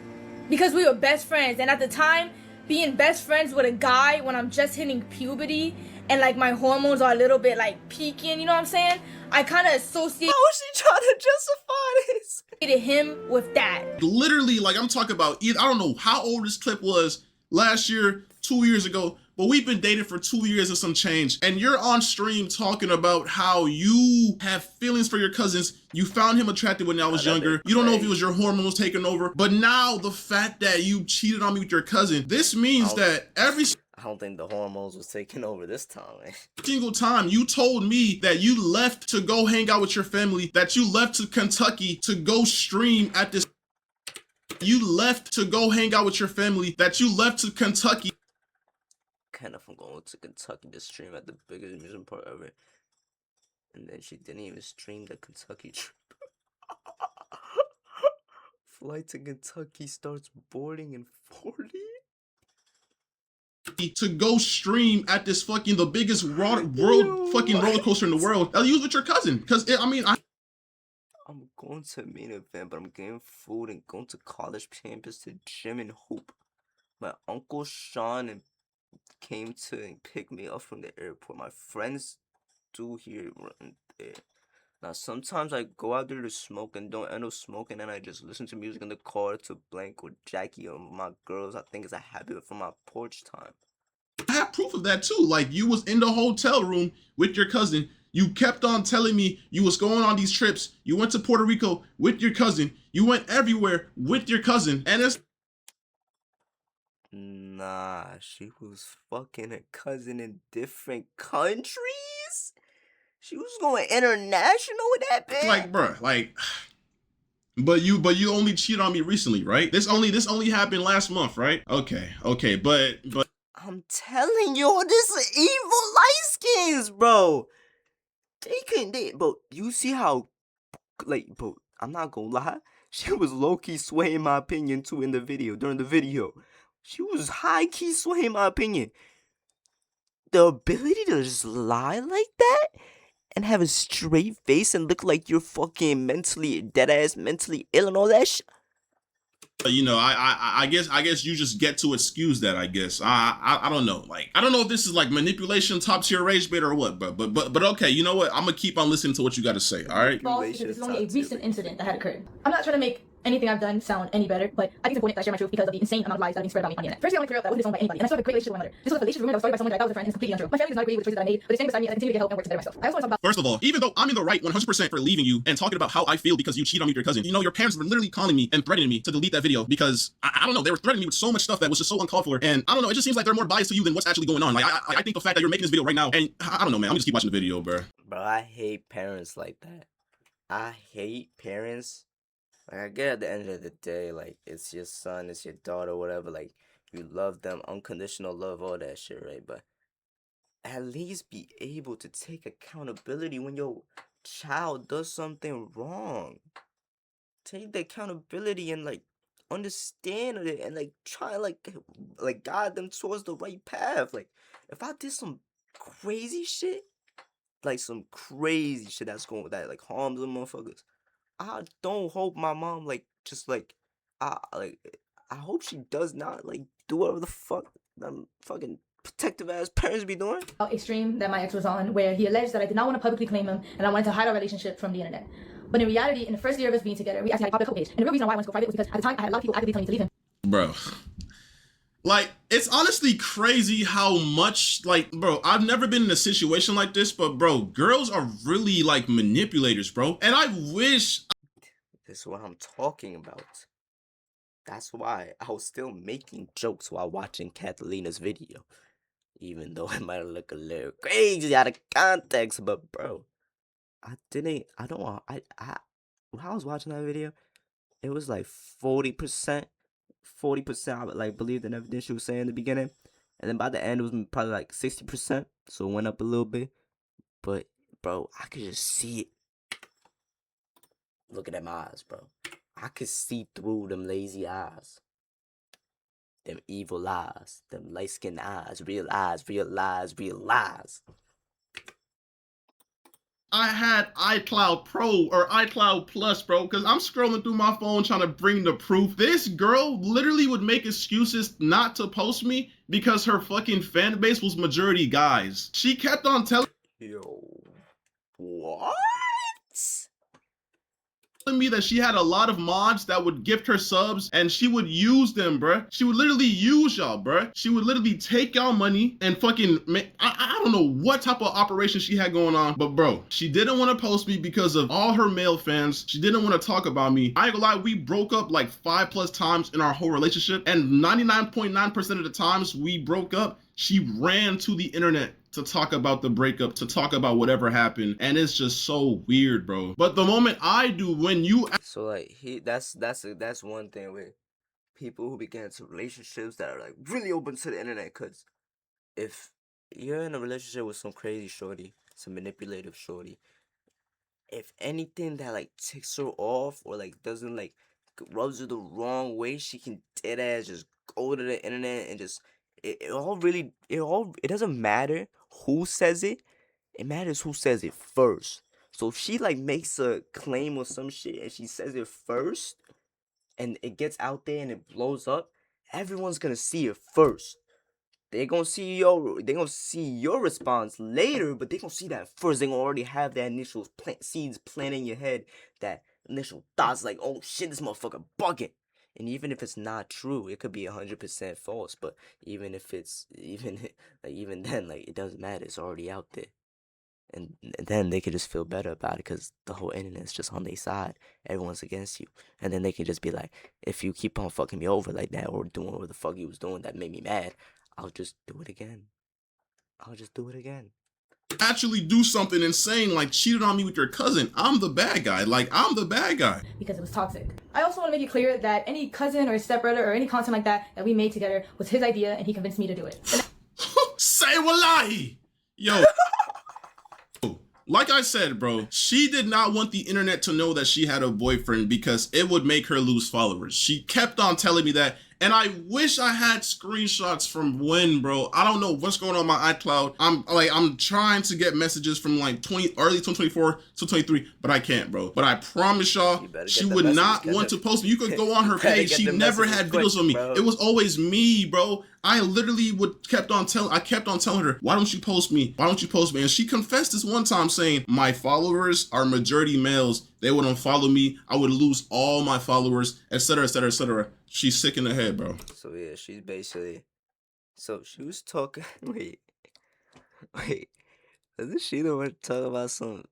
because we were best friends, and at the time being best friends with a guy when I'm just hitting puberty and like my hormones are a little bit like peaking, you know what I'm saying? I kind of associated. How is she trying to justify this? Him with that. Literally, like I'm talking about, I don't know how old this clip was, last year, 2 years ago, but we've been dating for 2 years and some change. And you're on stream talking about how you have feelings for your cousins. You found him attractive when I was younger. You don't know if it was your hormones taking over. But now the fact that you cheated on me with your cousin, this means that I don't think the hormones was taking over this time, man. Single time you told me that you left to go hang out with your family, that you left to Kentucky to go stream at this. You left to go hang out with your family, that you left to Kentucky. Kenneth from going to Kentucky to stream at the biggest amusement park ever. And then she didn't even stream the Kentucky trip. Flight to Kentucky starts boarding in 40? To go stream at this fucking, the biggest world fucking roller coaster in the world. You was with your cousin. Because, I'm going to a main event, but I'm getting food and going to college campus to gym and hoop. My uncle Sean came to pick me up from the airport. My friends do here run there. Now sometimes I go out there to smoke and don't end up smoking, and I just listen to music in the car to blank with Jackie or my girls. I think it's a habit from my porch time. I have proof of that too. Like, you was in the hotel room with your cousin. You kept on telling me you was going on these trips. You went to Puerto Rico with your cousin. You went everywhere with your cousin. And it's... Nah, she was fucking her cousin in different countries? She was going international with that bitch? Like, bruh, like... But you only cheated on me recently, right? This only happened last month, right? Okay, but I'm telling you, this is evil Lightskins, bro. Bro, you see how, like, bro, I'm not gonna lie. She was low-key swaying my opinion, too, during the video. She was high-key swaying my opinion. The ability to just lie like that and have a straight face and look like you're fucking dead-ass mentally ill and all that shit. you know, I guess you just get to excuse that. I guess I don't know. Like, I don't know if this is like manipulation, top tier rage bait or what. But okay, you know what? I'm gonna keep on listening to what you got to say. All right. False, because this is only a recent incident that had occurred. I'm not trying to make anything I've done sound any better, but I think it's important that I share my truth because of the insane amount of lies that are being spread about me on the internet. Firstly, I want to clear up that I wasn't disowned by anybody, and I still have a great relationship with my mother. This was a fallacious rumor that was started by someone that I thought was a friend, and it's completely untrue. My family does not agree with the choices that I made, but they stand beside me as I continue to get help and work to better myself. I also want to talk about. First of all, even though I'm in the right 100% for leaving you and talking about how I feel because you cheated on me with your cousin, you know, your parents were literally calling me and threatening me to delete that video because I don't know, they were threatening me with so much stuff that was just so uncalled for, and I don't know, it just seems like they're more biased to you than what's actually going on. Like, I think the fact that you're making this video right now, and I don't know, man, I'm just keep watching the video, bro. Bro, I hate parents like that. I hate parents. Like, I get at the end of the day, like, it's your son, it's your daughter, whatever, like, you love them, unconditional love, all that shit, right? But at least be able to take accountability when your child does something wrong. Take the accountability and, like, understand it and, like, try, like guide them towards the right path. Like, if I did some crazy shit, like, some crazy shit that, like, harms them motherfuckers, I don't hope my mom, like, just, like, I hope she does not, like, do whatever the fuck them fucking protective ass parents be doing. A stream that my ex was on where he alleged that I did not want to publicly claim him and I wanted to hide our relationship from the internet. But in reality, in the first year of us being together, we actually had a public page. And the real reason why I wanted to go private was because at the time I had a lot of people actively telling me to leave him. Bro. Like, it's honestly crazy how much, like, bro, I've never been in a situation like this, but, bro, girls are really, like, manipulators, bro. And I wish... This is what I'm talking about. That's why I was still making jokes while watching Catalina's video. Even though it might look a little crazy out of context, but, bro, when I was watching that video, it was like 40%. 40% I would, like, believed in everything she was saying in the beginning, and then by the end it was probably like 60%, so it went up a little bit. But, bro, I could just see it. Looking at my eyes, bro, I could see through them lazy eyes, them evil eyes, them light-skinned eyes, real lies, real lies. I had iCloud Pro or iCloud Plus, bro, because I'm scrolling through my phone trying to bring the proof. This girl literally would make excuses not to post me because her fucking fan base was majority guys. She kept on telling Yo, what? me that she had a lot of mods that would gift her subs and she would use them, bruh. She would literally use y'all, bruh. She would literally take y'all money and fucking make, I don't know what type of operation she had going on, but bro, she didn't want to post me because of all her male fans. She didn't want to talk about me. I ain't gonna lie, we broke up like 5+ times in our whole relationship, and 99.9% of the times we broke up, she ran to the internet to talk about the breakup, to talk about whatever happened, and it's just so weird, bro. But the moment I do, when you... So, like, that's one thing with people who begin into relationships that are, like, really open to the internet, because if you're in a relationship with some crazy shorty, some manipulative shorty, if anything that, like, ticks her off or, like, doesn't, like, rubs her the wrong way, she can dead ass just go to the internet and just it doesn't matter who says it. It matters who says it first. So if she, like, makes a claim or some shit and she says it first and it gets out there and it blows up, everyone's gonna see it first. They gonna see your response later, but they gonna see that first. They gonna already have that initial seeds planted in your head, that initial thoughts like, oh shit, this motherfucker bugging. And even if it's not true, it could be 100% false. But even if it's even then, like, it doesn't matter. It's already out there, and then they could just feel better about it because the whole internet's just on their side. Everyone's against you, and then they can just be like, if you keep on fucking me over like that or doing what the fuck you was doing that made me mad, I'll just do it again. I'll just do it again. actually do something insane like cheated on me with your cousin, I'm the bad guy. Like, I'm the bad guy. Because it was toxic. I also want to make it clear that any cousin or stepbrother or any content like that we made together was his idea and he convinced me to do it. Say wallahi! Yo. Like I said, bro, she did not want the internet to know that she had a boyfriend because it would make her lose followers. She kept on telling me that, and I wish I had screenshots from when, bro. I don't know what's going on my iCloud. I'm trying to get messages from like early 2024 to 23, but I can't, bro. But I promise y'all, she would not want to post me. You could go on her page. She never had videos of me. It was always me, bro. I literally kept on telling her, why don't you post me? Why don't you post me? And she confessed this one time saying, my followers are majority males. They would unfollow me. I would lose all my followers, etc., etc., etc. She's sick in the head, bro. So yeah, she's basically. So she was talking. Wait. Isn't she the one talking about some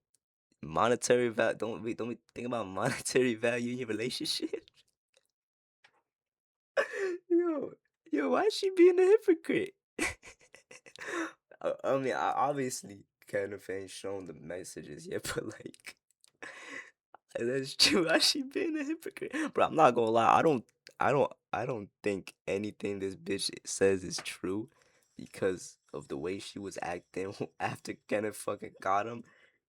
monetary value? Don't we think about monetary value in your relationship? Yo, why is she being a hypocrite? I mean, I obviously kind of ain't shown the messages yet, but like, that's true. Why she being a hypocrite? Bro, I'm not gonna lie. I don't think anything this bitch says is true because of the way she was acting after Kenneth fucking got him.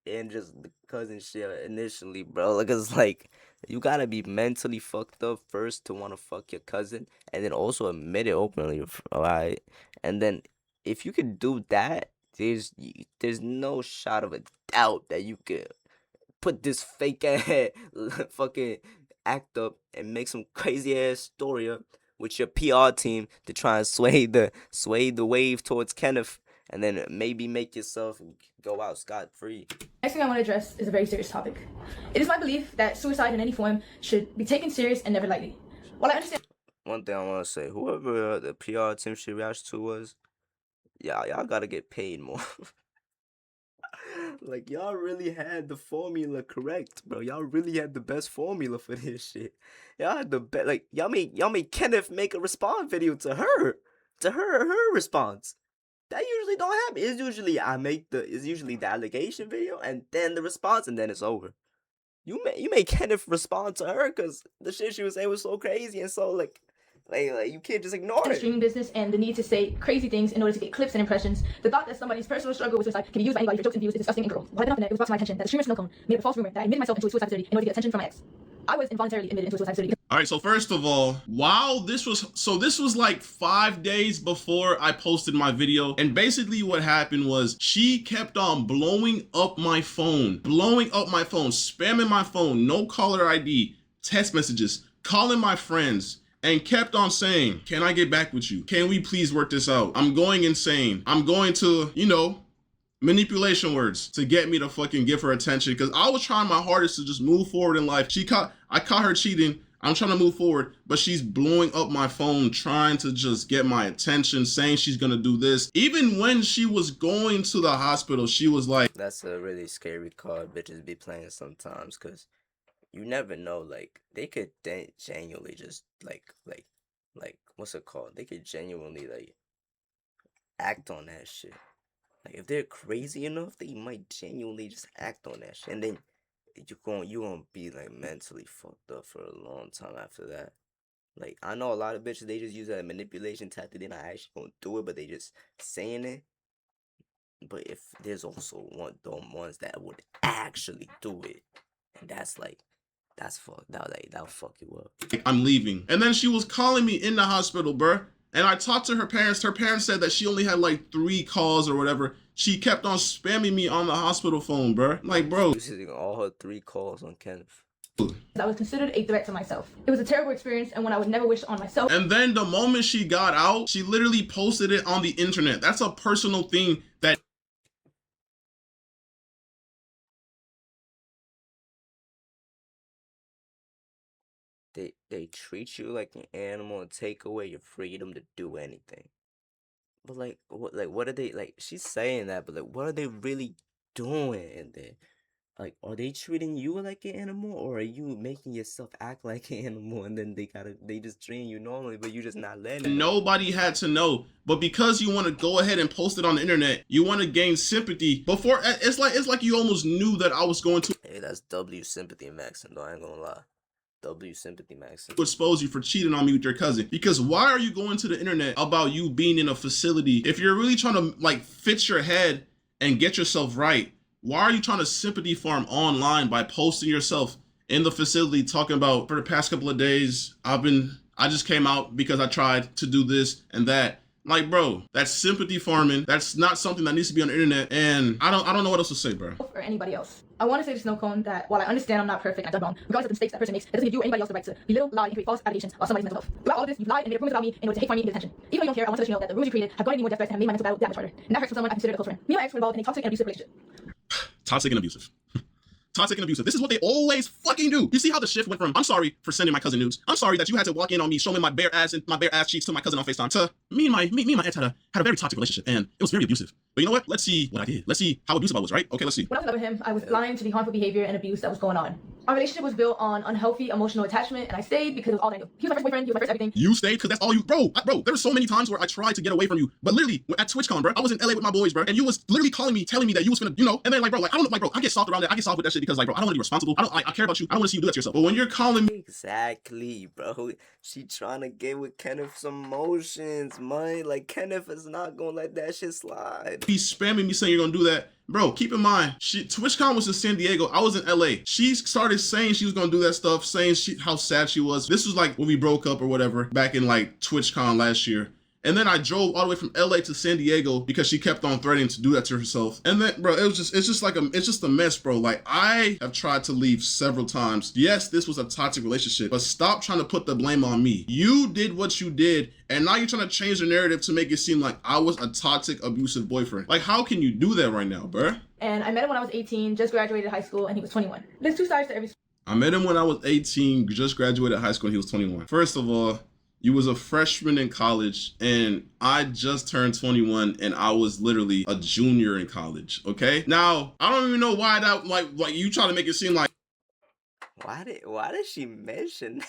And just the cousin shit initially, bro. Like, it's like, you gotta be mentally fucked up first to wanna fuck your cousin, and then also admit it openly, alright? And then, if you could do that, there's no shot of a doubt that you could put this fake ass fucking act up and make some crazy ass story up with your PR team to try and sway the wave towards Kenneth, and then maybe make yourself go out scot-free. Next thing I want to address is a very serious topic. It is my belief that suicide in any form should be taken serious and never lightly. While I understand. One thing I want to say, whoever the PR team she reacted to was, y'all gotta get paid more. Like, y'all really had the formula correct, bro. Y'all really had the best formula for this shit. Y'all had the best, like, y'all made Kenneth make a response video to her response. That usually don't happen. It's usually the allegation video and then the response and then it's over. You made Kenneth respond to her because the shit she was saying was so crazy and so like you can't just ignore The it. streaming business and the need to say crazy things in order to get clips and impressions. The thought that somebody's personal struggle with suicide can be used by anybody for jokes and views is disgusting and cruel. While I've been on the net, it was brought to my attention that the streamer Snowcone made up a false rumor that I admitted myself into a suicide facility in order to get attention from my ex. I was involuntarily admitted into a suicide facility. All right, so first of all, this was like 5 days before I posted my video, and basically what happened was she kept on blowing up my phone, spamming my phone, no caller ID, text messages, calling my friends, and kept on saying, can I get back with you? Can we please work this out? I'm going insane. I'm going to, manipulation words to get me to fucking give her attention, because I was trying my hardest to just move forward in life. I caught her cheating. I'm trying to move forward, but she's blowing up my phone, trying to just get my attention, saying she's gonna do this. Even when she was going to the hospital, she was like, that's a really scary card bitches be playing sometimes, because you never know, like, they could genuinely just, like, what's it called? They could genuinely, like, act on that shit. Like, if they're crazy enough, they might genuinely just act on that shit. And then you gonna be, like, mentally fucked up for a long time after that. Like, I know a lot of bitches, they just use that manipulation tactic. They're not actually gonna do it, but they just saying it. But if there's also them ones that would actually do it, and that'll fuck you up. I'm leaving. And then she was calling me in the hospital, bruh. And I talked to her parents. Her parents said that she only had like 3 calls or whatever. She kept on spamming me on the hospital phone, bruh. Like, bro. Using all her 3 calls on Kenneth. I was considered a threat to myself. It was a terrible experience and one I would never wish on myself. And then the moment she got out, she literally posted it on the internet. That's a personal thing that They treat you like an animal and take away your freedom to do anything. But what are they, like, she's saying that, but like, what are they really doing in there? Like, are they treating you like an animal, or are you making yourself act like an animal, and then they just treating you normally, but you just not letting them? Nobody had to know, but because you want to go ahead and post it on the internet, you want to gain sympathy. Before it's like you almost knew that I was going to. Hey, that's W sympathy maxing, though. I ain't gonna lie. W sympathy maxing. Expose you for cheating on me with your cousin. Because why are you going to the internet about you being in a facility? If you're really trying to like fix your head and get yourself right, why are you trying to sympathy farm online by posting yourself in the facility talking about, for the past couple of days, I just came out because I tried to do this and that. Like, bro, that's sympathy farming. That's not something that needs to be on the internet. And I don't know what else to say, bro. Or anybody else. I want to say to Snow Cone that while I understand I'm not perfect, I've done wrong, regardless of the mistakes that person makes, it doesn't give you or anybody else the right to belittle, lie, and create false allegations about somebody's mental health. Throughout all of this, you've lied and made rumors about me in order to hate find me and get attention. Even though you don't care, I want to let you know that the rumors you created have gotten me more death threats and have made my mental battle that much harder. And that hurts for someone I consider a close friend. Me and my ex were involved in a toxic and abusive relationship. Toxic and abusive. Toxic and abusive. This is what they always fucking do. You see how the shift went from, I'm sorry for sending my cousin nudes. I'm sorry that you had to walk in on me, show me my bare ass and my bare ass cheeks to my cousin on FaceTime, to me and my ex had a very toxic relationship, and it was very abusive. But you know what? Let's see what I did. Let's see how abusive I was, right? Okay, let's see. When I was in love with him, I was blind to the harmful behavior and abuse that was going on. Our relationship was built on unhealthy emotional attachment, and I stayed because it was all I knew. He was my first boyfriend, he was my first everything. You stayed because that's all you, bro, there were so many times where I tried to get away from you, but literally at TwitchCon, bro, I was in LA with my boys, bro, and you was literally calling me, telling me that you was gonna, you know, and then like, bro, like, I don't know, like, bro, I get soft around that, I get soft with that shit because like, bro, I don't want to be responsible, I care about you, I don't want to see you do that to yourself, but when you're calling me, Exactly, bro. She trying to get with Kenneth some motions, man. Like, Kenneth is not gonna let that shit slide. He's spamming me saying you're gonna do that. Bro, keep in mind, TwitchCon was in San Diego. I was in LA. She started saying she was gonna do that stuff, saying how sad she was. This was like when we broke up or whatever, back in like TwitchCon last year. And then I drove all the way from LA to San Diego because she kept on threatening to do that to herself. And then, bro, it's just a mess, bro. Like, I have tried to leave several times. Yes, this was a toxic relationship, but stop trying to put the blame on me. You did what you did, and now you're trying to change the narrative to make it seem like I was a toxic, abusive boyfriend. Like, how can you do that right now, bro? And I met him when I was 18, just graduated high school, and he was 21. There's two sides to every story. I met him when I was 18, just graduated high school, and he was 21. First of all, you was a freshman in college, and I just turned 21, and I was literally a junior in college, okay? Now, I don't even know why that, like you try to make it seem like... Why did she mention that?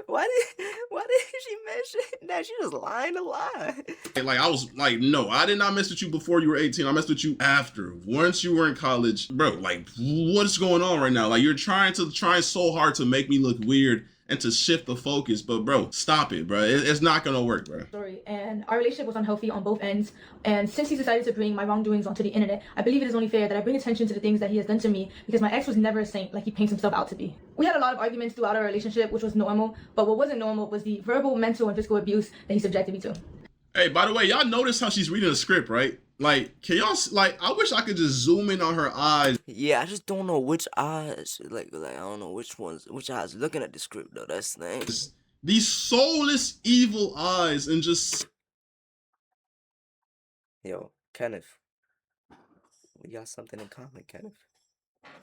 Why did she mention that? She just lying to lie. Like, I was like, no, I did not mess with you before you were 18. I messed with you after. Once you were in college. Bro, like, what's going on right now? Like, you're trying so hard to make me look weird and to shift the focus, but bro, stop it, bro. It's not gonna work, bro. And our relationship was unhealthy on both ends. And since he decided to bring my wrongdoings onto the internet, I believe it is only fair that I bring attention to the things that he has done to me, because my ex was never a saint like he paints himself out to be. We had a lot of arguments throughout our relationship, which was normal, but what wasn't normal was the verbal, mental, and physical abuse that he subjected me to. Hey, by the way, y'all notice how she's reading the script, right? Like, can y'all, like, I wish I could just zoom in on her eyes. Yeah, I just don't know which eyes, like I don't know which eyes looking at the script, though. That's the thing. These soulless, evil eyes, and just... Yo, Kenneth. We got something in common, Kenneth.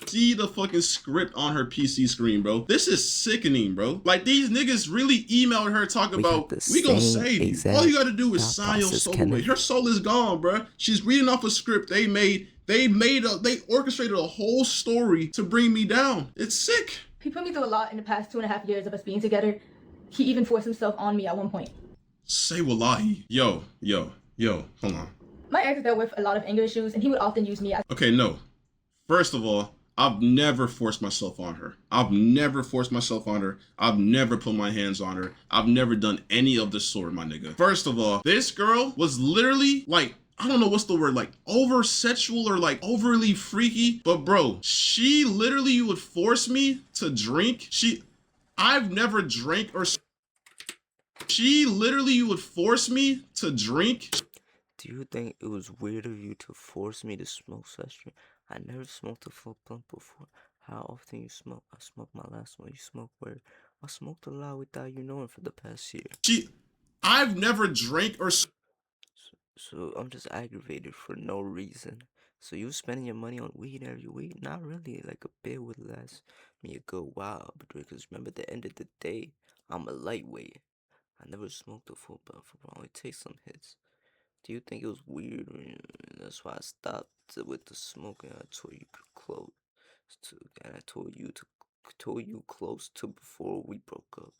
See the fucking script on her PC screen, bro. This is sickening, bro. Like, these niggas really emailed her talking about, we gonna save you. All you gotta do is sign your soul away. Her soul is gone, bro. She's reading off a script they orchestrated a whole story to bring me down. It's sick. He put me through a lot in the past 2.5 years of us being together. He even forced himself on me at one point. Say wallahi. Yo, hold on. My ex dealt with a lot of anger issues, and he would often use me as... Okay, no. First of all, I've never forced myself on her. I've never put my hands on her. I've never done any of the sort, my nigga. First of all, this girl was literally like, I don't know what's the word, like over sexual or like overly freaky. But bro, she literally would force me to drink. I've never drank or... She literally would force me to drink. Do you think it was weird of you to force me to smoke such? I never smoked a full blunt before. How often you smoke? I smoked my last one. You smoke where? I smoked a lot without you knowing for the past year. I've never drank or... So I'm just aggravated for no reason. So you spending your money on weed every week? Not really. Like, a bit would last me a good while. Because remember, at the end of the day, I'm a lightweight. I never smoked a full blunt for only take some hits. Do you think it was weird? That's why I stopped with the smoking. I told you close to, and I told you close to before we broke up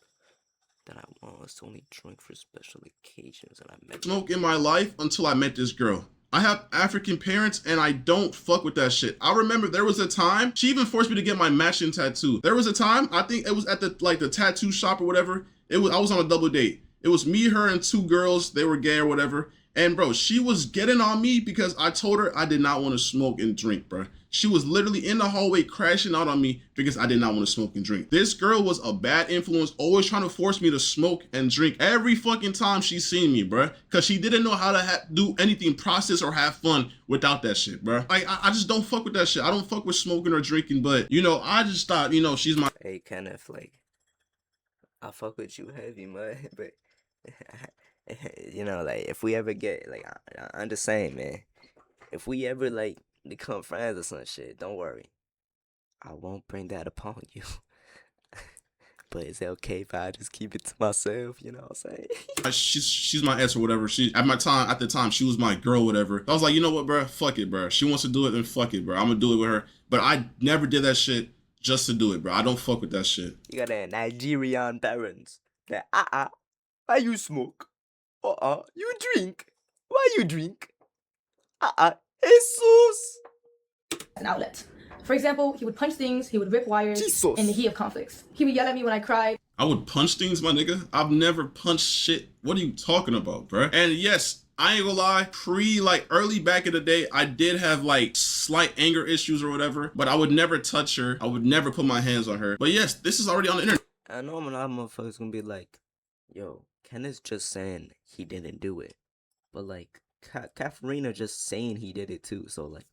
that I want us to only drink for special occasions. And I met smoke in my life until I met this girl. I have African parents and I don't fuck with that shit. I remember there was a time, she even forced me to get my matching tattoo. There was a time, I think it was at the tattoo shop or whatever. I was on a double date. It was me, her, and two girls. They were gay or whatever. And bro, she was getting on me because I told her I did not want to smoke and drink, bro. She was literally in the hallway crashing out on me because I did not want to smoke and drink. This girl was a bad influence, always trying to force me to smoke and drink every fucking time she seen me, bro. Because she didn't know how to do anything, process or have fun without that shit, bro. Like, I just don't fuck with that shit. I don't fuck with smoking or drinking, but, you know, I just thought, you know, she's my... Hey, Kenneth, like, I fuck with you heavy, man, but, you know, like, if we ever get, like, I'm just saying, man, if we ever, like, become friends or some shit, don't worry. I won't bring that upon you. But is it okay if I just keep it to myself? You know what I'm saying? She's my ex or whatever. At the time, she was my girl, whatever. I was like, you know what, bro? Fuck it, bro. She wants to do it, then fuck it, bro. I'm gonna do it with her. But I never did that shit just to do it, bro. I don't fuck with that shit. You got that Nigerian parents that why you smoke? You drink. Why you drink? Jesus. An outlet. For example, he would punch things, he would rip wires in the heat of conflicts. He would yell at me when I cried. I would punch things, my nigga. I've never punched shit. What are you talking about, bro? And yes, I ain't gonna lie, early back in the day, I did have like slight anger issues or whatever, but I would never touch her. I would never put my hands on her. But yes, this is already on the internet. I know a lot of motherfuckers gonna be like, yo, Kenneth's just saying he didn't do it. But like, Katharina just saying he did it too, so like,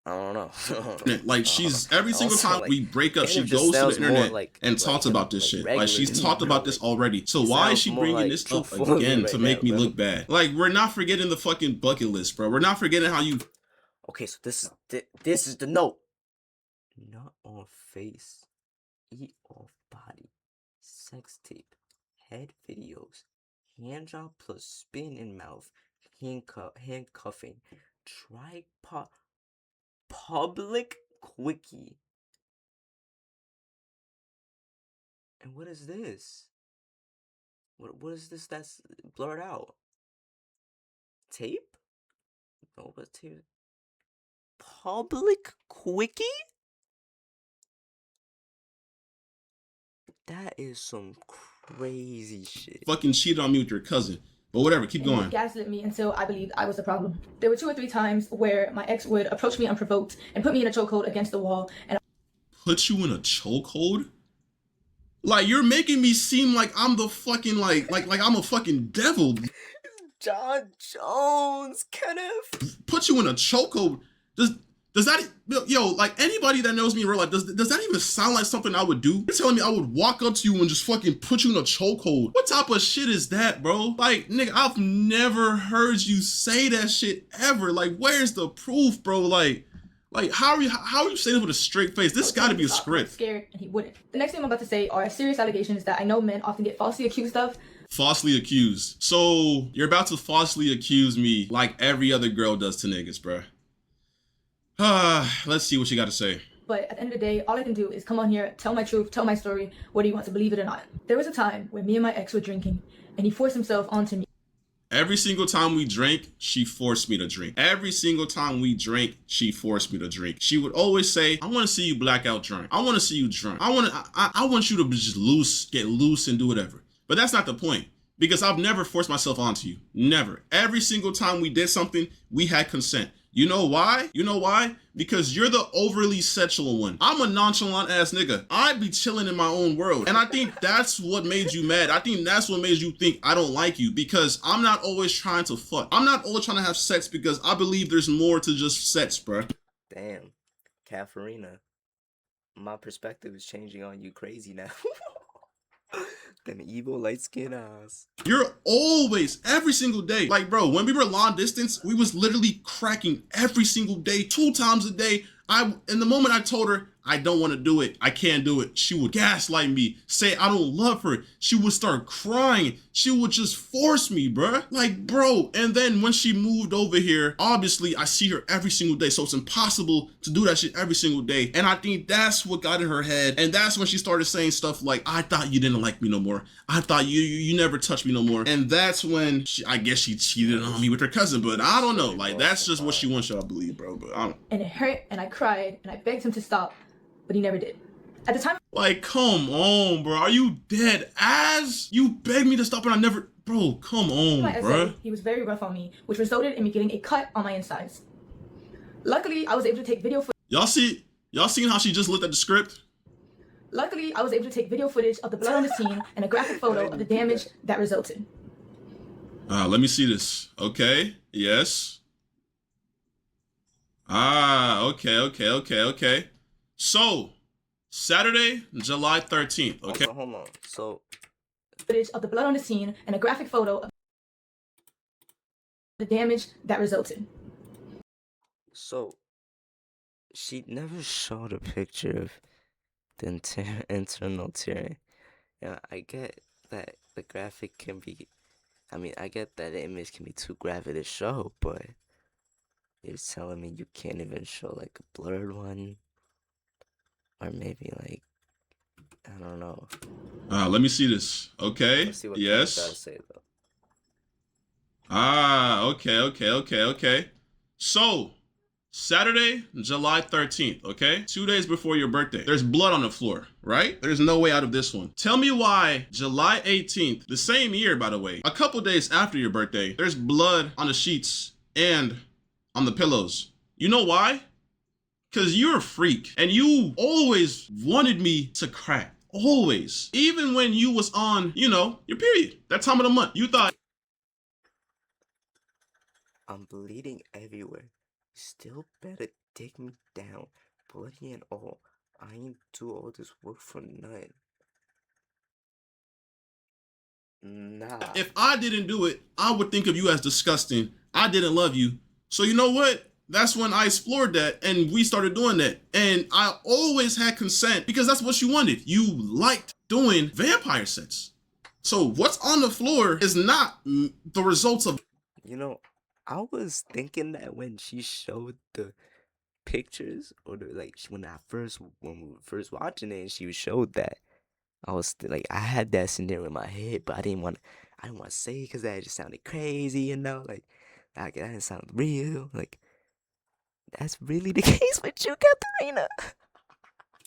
I don't know. Like, she's every single time we break up, she goes to the internet and talks about this shit. Like, she's talked about this already. So why is she bringing this up again to make me look bad? Like, we're not forgetting the fucking bucket list, bro. We're not forgetting how you... Okay, so this is the note. Not on face, eat off body, sex tape, head videos, hand job plus spin in mouth, handcuffing, tripod. Public quickie. And what is this? What is this that's blurred out? Tape? No, but tape. Public quickie? That is some crazy shit. Fucking cheated on me with your cousin. But whatever, keep going. He gaslit me until I believed I was the problem. There were 2 or 3 times where my ex would approach me unprovoked and put me in a chokehold against the wall. And put you in a chokehold? Like, you're making me seem like I'm the fucking, like I'm a fucking devil. John Jones, Kenneth. Put you in a chokehold? Does that, yo, like, anybody that knows me in real life, does that even sound like something I would do? You're telling me I would walk up to you and just fucking put you in a chokehold? What type of shit is that, bro? Like, nigga, I've never heard you say that shit ever. Like, where's the proof, bro? Like, how are you saying this with a straight face? This gotta be a script. Scared, and he wouldn't. The next thing I'm about to say are serious allegations that I know men often get falsely accused of. Falsely accused. So, you're about to falsely accuse me like every other girl does to niggas, bro. Let's see what you got to say. But at the end of the day, all I can do is come on here, tell my truth, tell my story, whether you want to believe it or not. There was a time when me and my ex were drinking, and he forced himself onto me. Every single time we drank, she forced me to drink. Every single time we drank, she forced me to drink. She would always say, I want to see you blackout drunk. I want to see you drunk. I want you to just get loose and do whatever. But that's not the point. Because I've never forced myself onto you. Never. Every single time we did something, we had consent. You know why? You know why? Because you're the overly sexual one. I'm a nonchalant ass nigga. I be chilling in my own world. And I think that's what made you mad. I think that's what made you think I don't like you, because I'm not always trying to fuck. I'm not always trying to have sex because I believe there's more to just sex, bruh. Damn, Katharina, my perspective is changing on you crazy now. Them evil light-skinned eyes. You're always, every single day. Like, bro, when we were long distance, we was literally cracking every single day, 2 times a day. In the moment I told her I don't want to do it. I can't do it. She would gaslight me, say I don't love her. She would start crying. She would just force me, bruh. Like, bro. And then when she moved over here, obviously I see her every single day. So it's impossible to do that shit every single day. And I think that's what got in her head. And that's when she started saying stuff like, I thought you didn't like me no more. I thought you never touched me no more. And that's when I guess she cheated on me with her cousin. But I don't know. Like, that's just what she wants y'all to believe, bro. But I don't. And it hurt, and I cried, and I begged him to stop, but he never did. At the time, like, come on, bro. Are you dead ass? You begged me to stop and I never... Bro, come on, bro. He was very rough on me, which resulted in me getting a cut on my insides. Luckily, I was able to take video footage. Y'all seen how she just looked at the script? Luckily, I was able to take video footage of the blood on the scene and a graphic photo of the damage that resulted. Let me see this. Okay. Yes. Okay. So, Saturday, July 13th, okay? Hold on. So, footage of the blood on the scene and a graphic photo of the damage that resulted. So, she never showed a picture of the internal tearing. Yeah, I get that the graphic can be... I mean, I get that the image can be too graphic to show, but... You're telling me you can't even show, like, a blurred one? Or maybe, like, I don't know. Let me see this. Okay. Let's see what yes. Gotta say, though. Okay. So, Saturday, July 13th, okay? 2 days before your birthday. There's blood on the floor, right? There's no way out of this one. Tell me why July 18th, the same year, by the way, a couple days after your birthday, there's blood on the sheets and on the pillows. You know why? Because you're a freak and you always wanted me to crack. Always. Even when you was on, you know, your period. That time of the month. You thought... I'm bleeding everywhere. You still better take me down. Bloody and all. I ain't do all this work for nothing. Nah. If I didn't do it, I would think of you as disgusting. I didn't love you. So you know what? That's when I explored that and we started doing that. And I always had consent because that's what you wanted. You liked doing vampire sets. So what's on the floor is not the results of... You know, I was thinking that when she showed the pictures, or the, like, when we were first watching it and she showed that, I was like, I had that scenario in my head, but I didn't want to say it because that just sounded crazy, you know, like that didn't sound real. Like, that's really the case with you, Katharina.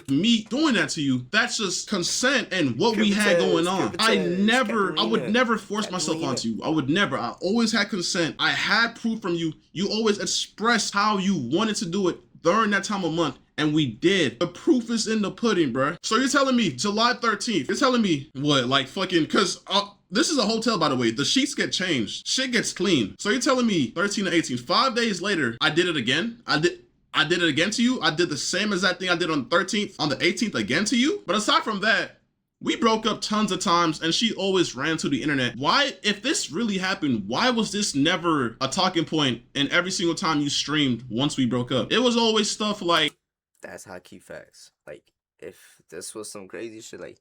Me doing that to you, that's just consent and what we had going on. I would never force myself onto you. I would never. I always had consent. I had proof from you. You always expressed how you wanted to do it during that time of month, and we did. The proof is in the pudding, bruh. So you're telling me July 13th, you're telling me what, like fucking, because this is a hotel, by the way. The sheets get changed. Shit gets clean. So you're telling me 13 to 18, 5 days later, I did it again? I did it again to you. I did the same exact thing I did on the 13th, on the 18th again to you. But aside from that, we broke up tons of times and she always ran to the internet. Why, if this really happened, why was this never a talking point in every single time you streamed once we broke up? It was always stuff like... That's how I keep facts. Like, if this was some crazy shit, like,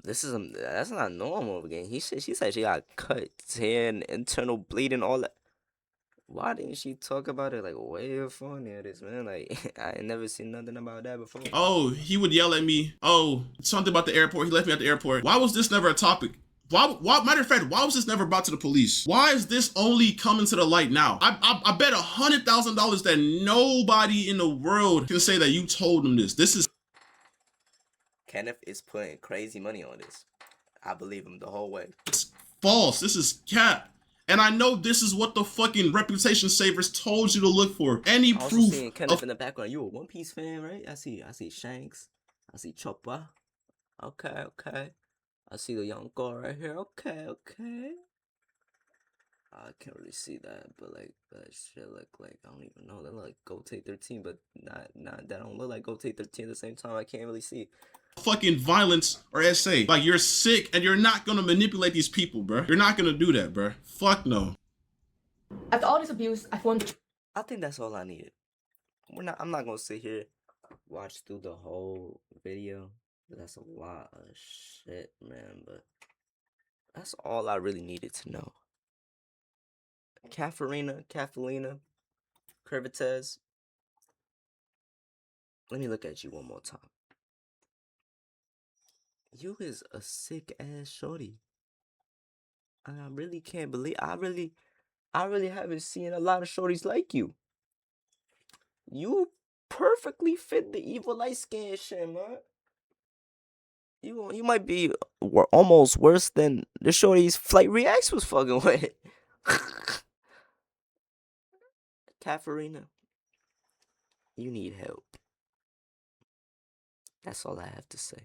that's not normal again. She said she got cuts, hair, and internal bleeding, all that. Why didn't she talk about it like way before this, man? Like, I ain't never seen nothing about that before. Oh, he would yell at me. Oh, something about the airport. He left me at the airport. Why was this never a topic? Why, matter of fact, why was this never brought to the police? Why is this only coming to the light now? I bet $100,000 that nobody in the world can say that you told them this. This is... Kenneth is putting crazy money on this. I believe him the whole way. It's false. This is cap. And I know this is what the fucking reputation savers told you to look for. Any also proof seeing Kenneth in the background. You a One Piece fan, right? I see Shanks. I see Chopper. Okay. I see the young girl right here. Okay. I can't really see that, but like that shit look like, I don't even know. They look like Gote 13, but not that don't look like Gote 13 at the same time. I can't really see. Fucking violence or SA. Like, you're sick and you're not gonna manipulate these people, bro. You're not gonna do that, bro. Fuck no. After all this abuse, I formed... I think that's all I needed. I'm not gonna sit here watched through the whole video. That's a lot of shit, man. But that's all I really needed to know. Catalina, Curvatez. Let me look at you one more time. You is a sick ass shorty. I really can't believe. I really haven't seen a lot of shorties like you. You perfectly fit the evil light skin shit, man. You might be almost worse than the shorties Flight Reacts was fucking with. Cafarina, you need help. That's all I have to say.